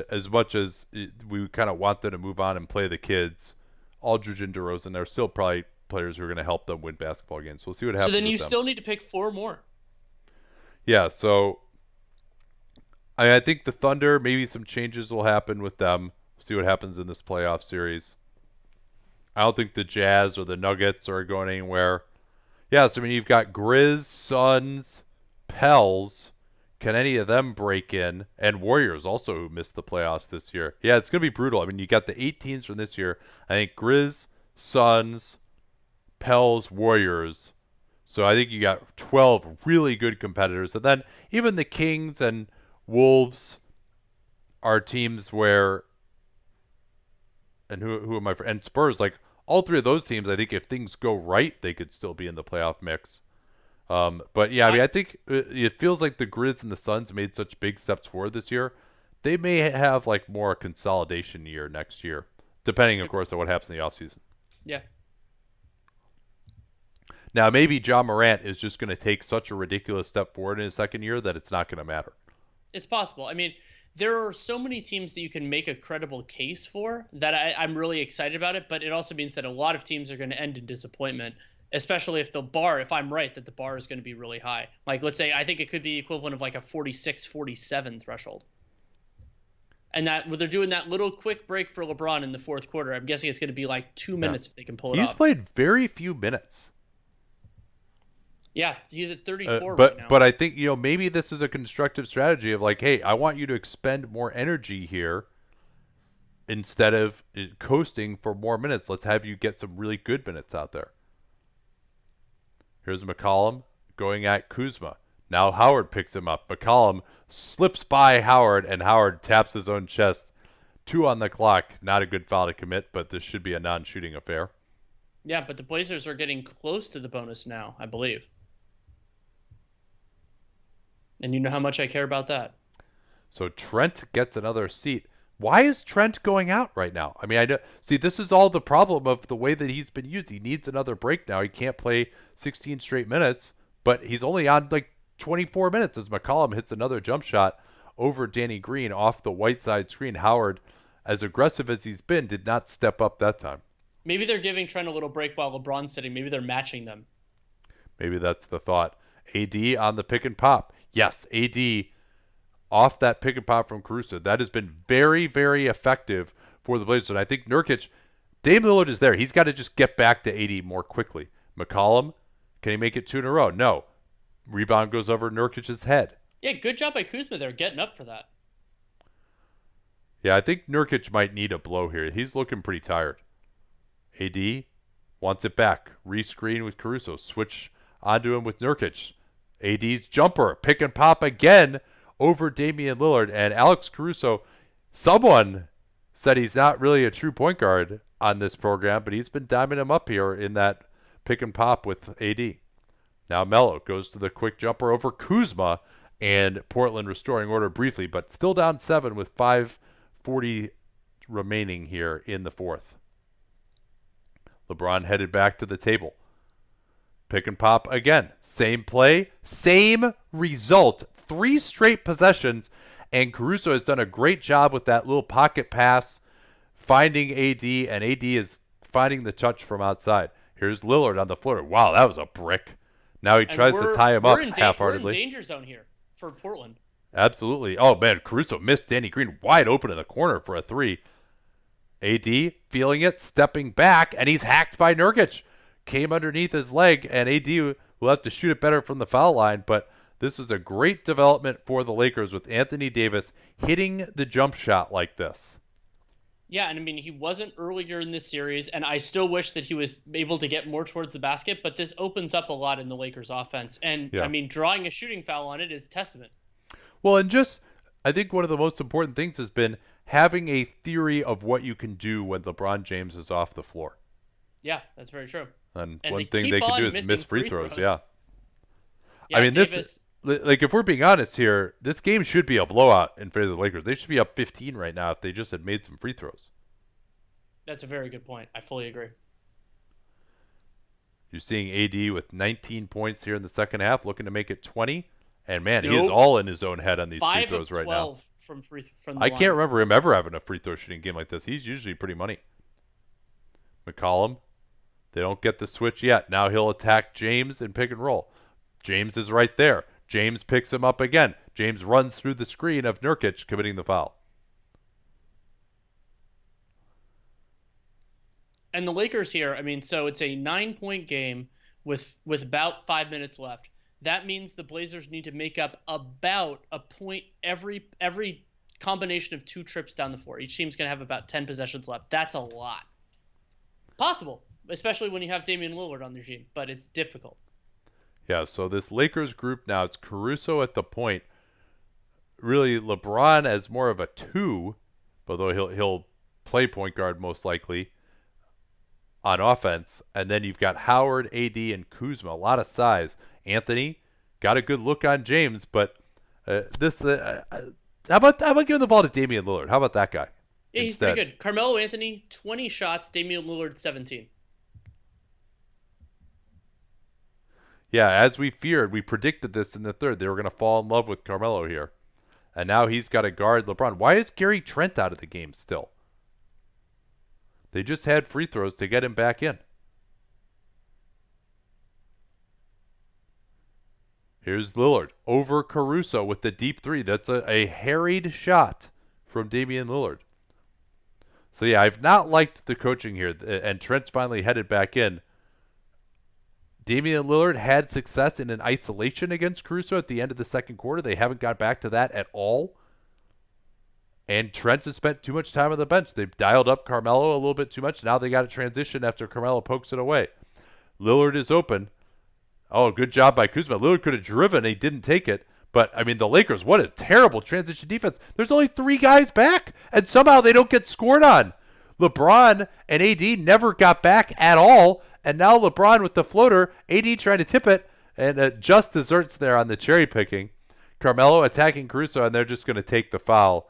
As much as we kind of want them to move on and play the kids, Aldridge and DeRozan, they're still probably players who are going to help them win basketball games. So we'll see what happens. So then you with them. still need to pick 4 more. Yeah, so I think the Thunder, maybe some changes will happen with them. We'll see what happens in this playoff series. I don't think the Jazz or the Nuggets are going anywhere. Yeah, so I mean, you've got Grizz, Suns, Pels. Can any of them break in? And Warriors also, who missed the playoffs this year. Yeah, it's going to be brutal. I mean, you got the 8 teams from this year. I think Grizz, Suns, Pels, Warriors. So I think you got 12 really good competitors. And then even the Kings and Wolves are teams where, and who am I for? And Spurs, like all 3 of those teams, I think if things go right, they could still be in the playoff mix. But yeah, I mean, I think it feels like the Grizz and the Suns made such big steps forward this year. They may have like more a consolidation year next year, depending, of course, on what happens in the offseason. Yeah. Now, maybe John Morant is just going to take such a ridiculous step forward in his second year that it's not going to matter. It's possible. I mean, there are so many teams that you can make a credible case for that I'm really excited about it, but it also means that a lot of teams are going to end in disappointment, especially if if I'm right, that the bar is going to be really high. Like, let's say, I think it could be equivalent of like a 46, 47 threshold. And that they're doing that little quick break for LeBron in the 4th quarter. I'm guessing it's going to be like 2 minutes if they can pull it off. He's played very few minutes. Yeah, he's at 34 but right now. But I think, maybe this is a constructive strategy of like, hey, I want you to expend more energy here instead of coasting for more minutes. Let's have you get some really good minutes out there. Here's McCollum going at Kuzma. Now Howard picks him up. McCollum slips by Howard, and Howard taps his own chest. 2 on the clock. Not a good foul to commit, but this should be a non-shooting affair. Yeah, but the Blazers are getting close to the bonus now, I believe. And you know how much I care about that. So Trent gets another seat. Why is Trent going out right now? I mean, see, this is all the problem of the way that he's been used. He needs another break now. He can't play 16 straight minutes, but he's only on like 24 minutes as McCollum hits another jump shot over Danny Green off the white side screen. Howard, as aggressive as he's been, did not step up that time. Maybe they're giving Trent a little break while LeBron's sitting. Maybe they're matching them. Maybe that's the thought. AD on the pick and pop. Yes, AD off that pick and pop from Caruso. That has been very, very effective for the Blazers. And I think Nurkic, Dame Lillard is there. He's got to just get back to AD more quickly. McCollum, can he make it 2 in a row? No. Rebound goes over Nurkic's head. Yeah, good job by Kuzma there, getting up for that. Yeah, I think Nurkic might need a blow here. He's looking pretty tired. AD wants it back. Rescreen with Caruso. Switch onto him with Nurkic. AD's jumper. Pick and pop again over Damian Lillard. And Alex Caruso, someone said he's not really a true point guard on this program, but he's been diming him up here in that pick and pop with AD. Now Melo goes to the quick jumper over Kuzma, and Portland restoring order briefly, but still down 7 with 5:40 remaining here in the 4th. LeBron headed back to the table. Pick and pop again. Same play, same result. 3 straight possessions, and Caruso has done a great job with that little pocket pass, finding AD, and AD is finding the touch from outside. Here's Lillard on the floor. Wow, that was a brick. Now he tries to tie him up half-heartedly. We're in danger zone here for Portland. Absolutely. Oh, man, Caruso missed Danny Green wide open in the corner for a 3. AD feeling it, stepping back, and he's hacked by Nurkic. Came underneath his leg, and AD will have to shoot it better from the foul line, but this is a great development for the Lakers with Anthony Davis hitting the jump shot like this. Yeah, and I mean, he wasn't earlier in this series, and I still wish that he was able to get more towards the basket, but this opens up a lot in the Lakers offense. And I Yeah. mean, drawing a shooting foul on it is testament. Well, and just I think one of the most important things has been having a theory of what you can do when LeBron James is off the floor. Yeah, that's very true. And And they one thing they keep could do on is miss missing free free throws. Yeah. throws. I Yeah, mean, this, Davis. like, if we're being honest here, this game should be a blowout in favor of the Lakers. They should be up 15 right now if they just had made some free throws. That's a very good point. I fully agree. You're seeing AD with 19 points here in the second half, looking to make it 20. And man, he is Nope. all in his own head on these free Five of throws right now. 12 from the I can't line. remember him ever having a free throw shooting game like this. He's usually pretty money. McCollum, they don't get the switch yet. Now he'll attack James and pick and roll. James is right there. James picks him up again. James runs through the screen of Nurkic, committing the foul. And the Lakers here, I mean, so it's a 9-point game with about 5 minutes left. That means the Blazers need to make up about a point every combination of two trips down the floor. Each team's going to have about 10 possessions left. That's a lot. Possible, especially when you have Damian Lillard on the team, but it's difficult. Yeah, so this Lakers group now, it's Caruso at the point. Really, LeBron as more of a two, although he'll play point guard most likely on offense. And then you've got Howard, AD, and Kuzma, a lot of size. Anthony got a good look on James, but this how about giving the ball to Damian Lillard? How about that guy Yeah, he's instead? pretty good. Carmelo Anthony, 20 shots. Damian Lillard, 17. Yeah, as we feared, we predicted this in the third. They were going to fall in love with Carmelo here. And now he's got to guard LeBron. Why is Gary Trent out of the game still? They just had free throws to get him back in. Here's Lillard over Caruso with the deep three. That's a harried shot from Damian Lillard. So, yeah, I've not liked the coaching here. And Trent's finally headed back in. Damian Lillard had success in an isolation against Caruso at the end of the second quarter. They haven't got back to that at all. And Trent has spent too much time on the bench. They've dialed up Carmelo a little bit too much. Now they got to transition after Carmelo pokes it away. Lillard is open. Oh, good job by Kuzma. Lillard could have driven. He didn't take it. But, I mean, the Lakers, what a terrible transition defense. There's only 3 guys back, and somehow they don't get scored on. LeBron and AD never got back at all, and now LeBron with the floater, AD trying to tip it, and just desserts there on the cherry picking. Carmelo attacking Caruso, and they're just going to take the foul.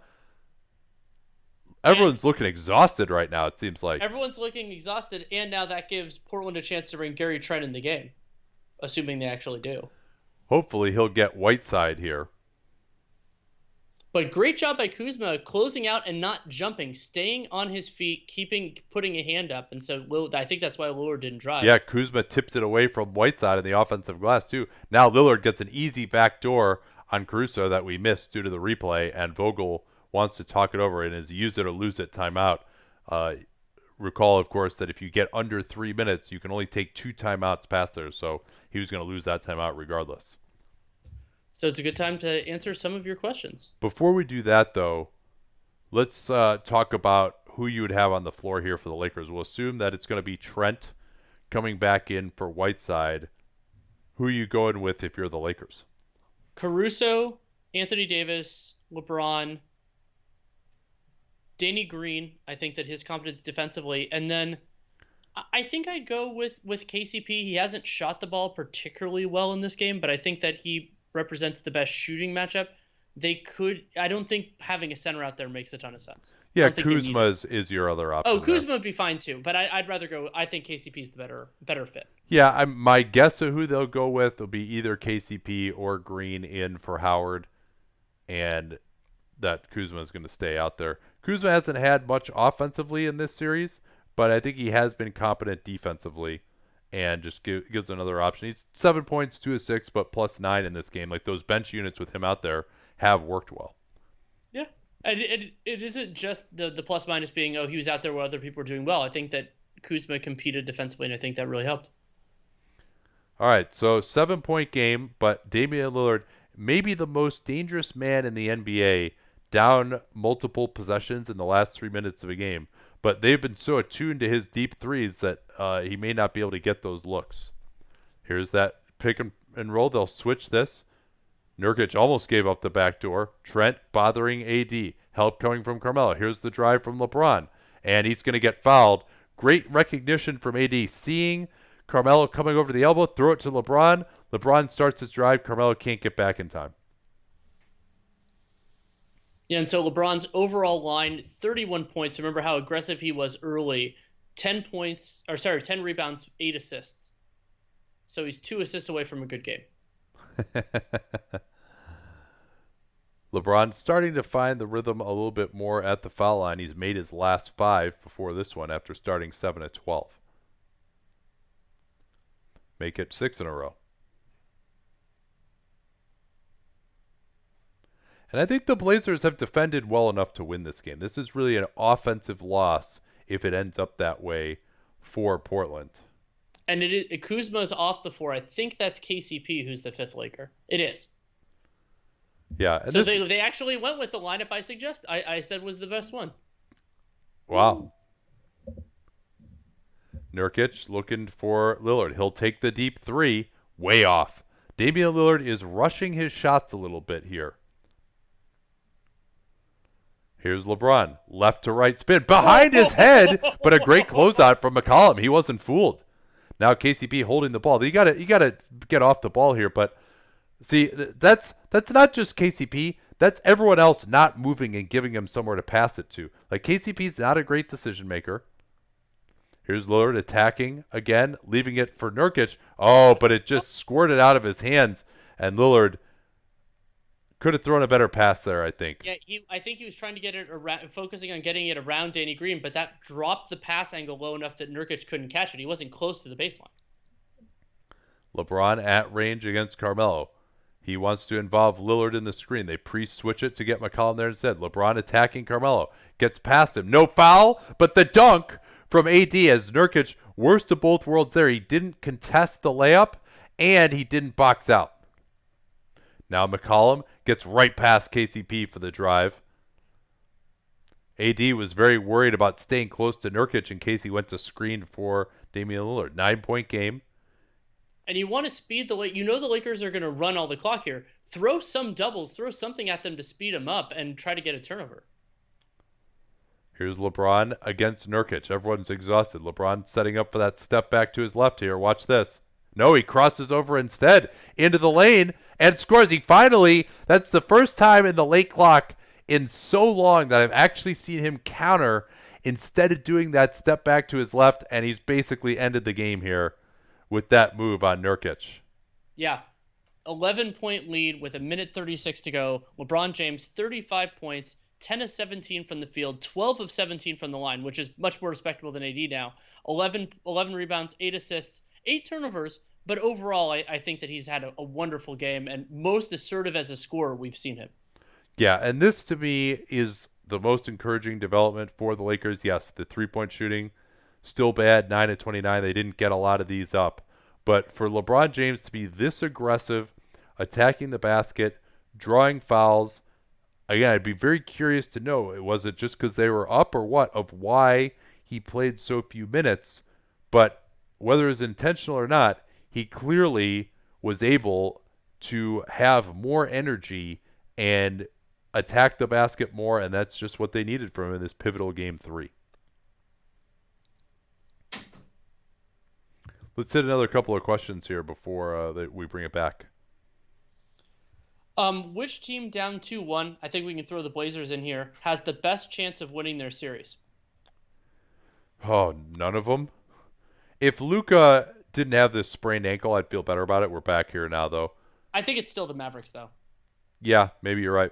Everyone's looking exhausted right now, it seems like. Everyone's looking exhausted, and now that gives Portland a chance to bring Gary Trent in the game, assuming they actually do. Hopefully he'll get Whiteside here. But great job by Kuzma closing out and not jumping, staying on his feet, putting a hand up. And so I think that's why Lillard didn't drive. Yeah, Kuzma tipped it away from Whiteside in the offensive glass, too. Now Lillard gets an easy backdoor on Caruso that we missed due to the replay, and Vogel wants to talk it over in his use it or lose it timeout. Recall, of course, that if you get under 3 minutes, you can only take 2 timeouts past there, so he was going to lose that timeout regardless. So it's a good time to answer some of your questions. Before we do that, though, let's talk about who you would have on the floor here for the Lakers. We'll assume that it's going to be Trent coming back in for Whiteside. Who are you going with if you're the Lakers? Caruso, Anthony Davis, LeBron, Danny Green. I think that his competence defensively. And then I think I'd go with KCP. He hasn't shot the ball particularly well in this game, but I think that he represents the best shooting matchup. I don't think having a center out there makes a ton of sense. Yeah, Kuzma is your other option. Oh, Kuzma would be fine too, but I'd rather go. I think KCP's the better fit. Yeah, my guess of who they'll go with will be either KCP or Green in for Howard, and that Kuzma is going to stay out there. Kuzma hasn't had much offensively in this series, but I think he has been competent defensively, and just gives another option. He's 7 points, 2 assists, but +9 in this game. Like, those bench units with him out there have worked well. Yeah, and it isn't just the plus minus being he was out there where other people were doing well. I think that Kuzma competed defensively, and I think that really helped. All right, so 7-point game, but Damian Lillard, maybe the most dangerous man in the NBA, down multiple possessions in the last 3 minutes of a game. But they've been so attuned to his deep threes that he may not be able to get those looks. Here's that pick and roll. They'll switch this. Nurkic almost gave up the backdoor. Trent bothering AD. Help coming from Carmelo. Here's the drive from LeBron. And he's going to get fouled. Great recognition from AD. Seeing Carmelo coming over the elbow, throw it to LeBron. LeBron starts his drive. Carmelo can't get back in time. Yeah, and so LeBron's overall line, 31 points. Remember how aggressive he was early. 10 rebounds, 8 assists. So he's 2 assists away from a good game. LeBron starting to find the rhythm a little bit more at the foul line. He's made his last 5 before this one after starting 7 at 12. Make it 6 in a row. And I think the Blazers have defended well enough to win this game. This is really an offensive loss if it ends up that way for Portland. And Kuzma's off the floor. I think that's KCP who's the 5th Laker. It is. Yeah. And so they actually went with the lineup I said was the best one. Wow. Nurkic looking for Lillard. He'll take the deep 3. Way off. Damian Lillard is rushing his shots a little bit here. Here's LeBron. Left to right spin. Behind his head, but a great closeout from McCollum. He wasn't fooled. Now KCP holding the ball. You gotta get off the ball here, but see, that's not just KCP. That's everyone else not moving and giving him somewhere to pass it to. Like, KCP's not a great decision maker. Here's Lillard attacking again, leaving it for Nurkic. Oh, but it just squirted out of his hands, and Lillard could have thrown a better pass there, I think. Yeah, I think he was trying to get it around, focusing on getting it around Danny Green, but that dropped the pass angle low enough that Nurkic couldn't catch it. He wasn't close to the baseline. LeBron at range against Carmelo. He wants to involve Lillard in the screen. They pre-switch it to get McCollum there instead. LeBron attacking Carmelo. Gets past him. No foul, but the dunk from AD as Nurkic, worst of both worlds there. He didn't contest the layup, and he didn't box out. Now McCollum gets right past KCP for the drive. AD was very worried about staying close to Nurkic in case he went to screen for Damian Lillard. 9-point game. And you want to speed the Lakers are going to run all the clock here. Throw some doubles, throw something at them to speed them up and try to get a turnover. Here's LeBron against Nurkic. Everyone's exhausted. LeBron setting up for that step back to his left here. Watch this. No, he crosses over instead into the lane and scores. That's the first time in the late clock in so long that I've actually seen him counter instead of doing that step back to his left, and he's basically ended the game here with that move on Nurkic. Yeah. 11-point lead with 1:36 to go. LeBron James, 35 points, 10 of 17 from the field, 12 of 17 from the line, which is much more respectable than AD now. 11 rebounds, 8 assists, 8 turnovers, but overall I think that he's had a wonderful game and most assertive as a scorer we've seen him. Yeah, and this to me is the most encouraging development for the Lakers. Yes, the three-point shooting, still bad, 9 of 29. They didn't get a lot of these up. But for LeBron James to be this aggressive, attacking the basket, drawing fouls, again, I'd be very curious to know, was it just because they were up or what, of why he played so few minutes? But whether it's intentional or not, he clearly was able to have more energy and attack the basket more, and that's just what they needed from him in this pivotal Game 3. Let's hit another couple of questions here before we bring it back. Which team down 2-1, I think we can throw the Blazers in here, has the best chance of winning their series? Oh, none of them? If Luka didn't have this sprained ankle, I'd feel better about it. We're back here now, though. I think it's still the Mavericks, though. Yeah, maybe you're right.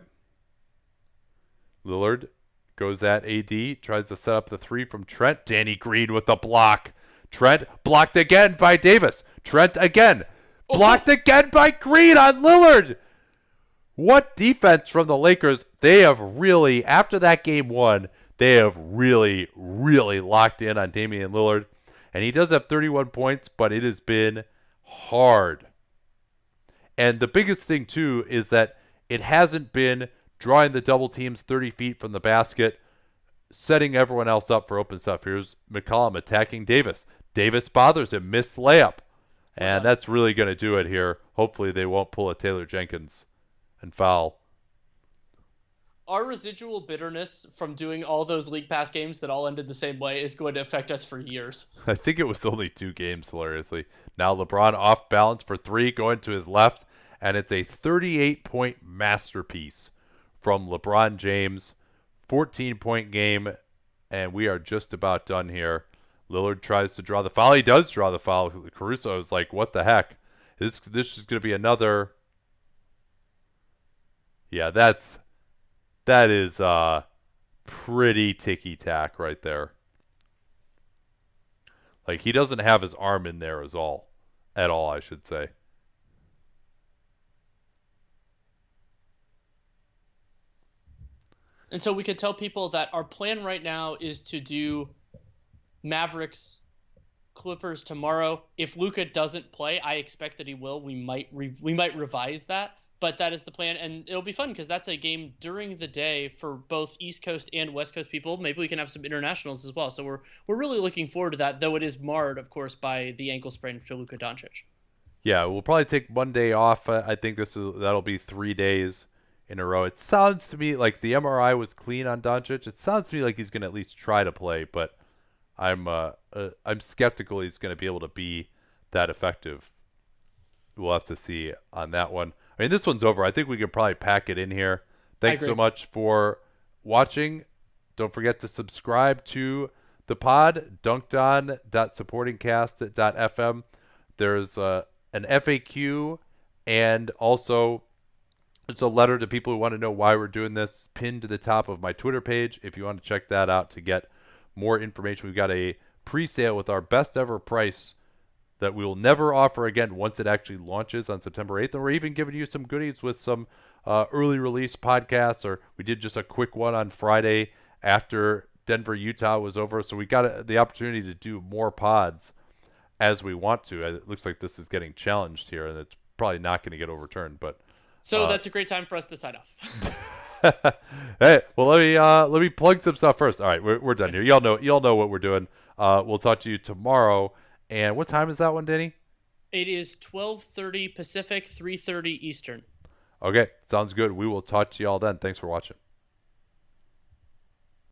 Lillard goes at AD, tries to set up the 3 from Trent. Danny Green with the block. Trent blocked again by Davis. Trent again. Blocked again by Green on Lillard. What defense from the Lakers. They have really, after that Game 1, they have really, really locked in on Damian Lillard. And he does have 31 points, but it has been hard. And the biggest thing, too, is that it hasn't been drawing the double teams 30 feet from the basket, setting everyone else up for open stuff. Here's McCollum attacking Davis. Davis bothers him, missed layup. And that's really going to do it here. Hopefully they won't pull a Taylor Jenkins and foul. Our residual bitterness from doing all those League Pass games that all ended the same way is going to affect us for years. I think it was only 2 games, hilariously. Now LeBron off balance for 3, going to his left, and it's a 38-point masterpiece from LeBron James. 14-point game, and we are just about done here. Lillard tries to draw the foul. He does draw the foul. Caruso is like, what the heck? This is going to be another. Yeah, that is pretty ticky-tack right there. Like, he doesn't have his arm in there at all, I should say. And so we could tell people that our plan right now is to do Mavericks Clippers tomorrow. If Luka doesn't play, I expect that he will. We might revise that, but that is the plan, and it'll be fun because that's a game during the day for both East Coast and West Coast people. Maybe we can have some internationals as well. So we're really looking forward to that, though it is marred, of course, by the ankle sprain for Luka Doncic. Yeah, we'll probably take one day off. I think that'll be 3 days in a row. It sounds to me like the MRI was clean on Doncic. It sounds to me like he's going to at least try to play, but I'm skeptical he's going to be able to be that effective. We'll have to see on that one. I mean, this one's over. I think we could probably pack it in here. Thanks so much for watching. Don't forget to subscribe to the pod, dunkdon.supportingcast.fm. There's an FAQ, and also it's a letter to people who want to know why we're doing this, pinned to the top of my Twitter page if you want to check that out to get more information. We've got a pre-sale with our best ever price that we will never offer again once it actually launches on September 8th. And we're even giving you some goodies with some early release podcasts, or we did just a quick one on Friday after Denver, Utah was over. So we got the opportunity to do more pods as we want to. It looks like this is getting challenged here, and it's probably not going to get overturned. But so that's a great time for us to sign off. Hey, well, let me plug some stuff first. All right, we're done here. Y'all know what we're doing. We'll talk to you tomorrow. And what time is that one, Danny? It is 12:30 Pacific, 3:30 Eastern. Okay, sounds good. We will talk to y'all then. Thanks for watching.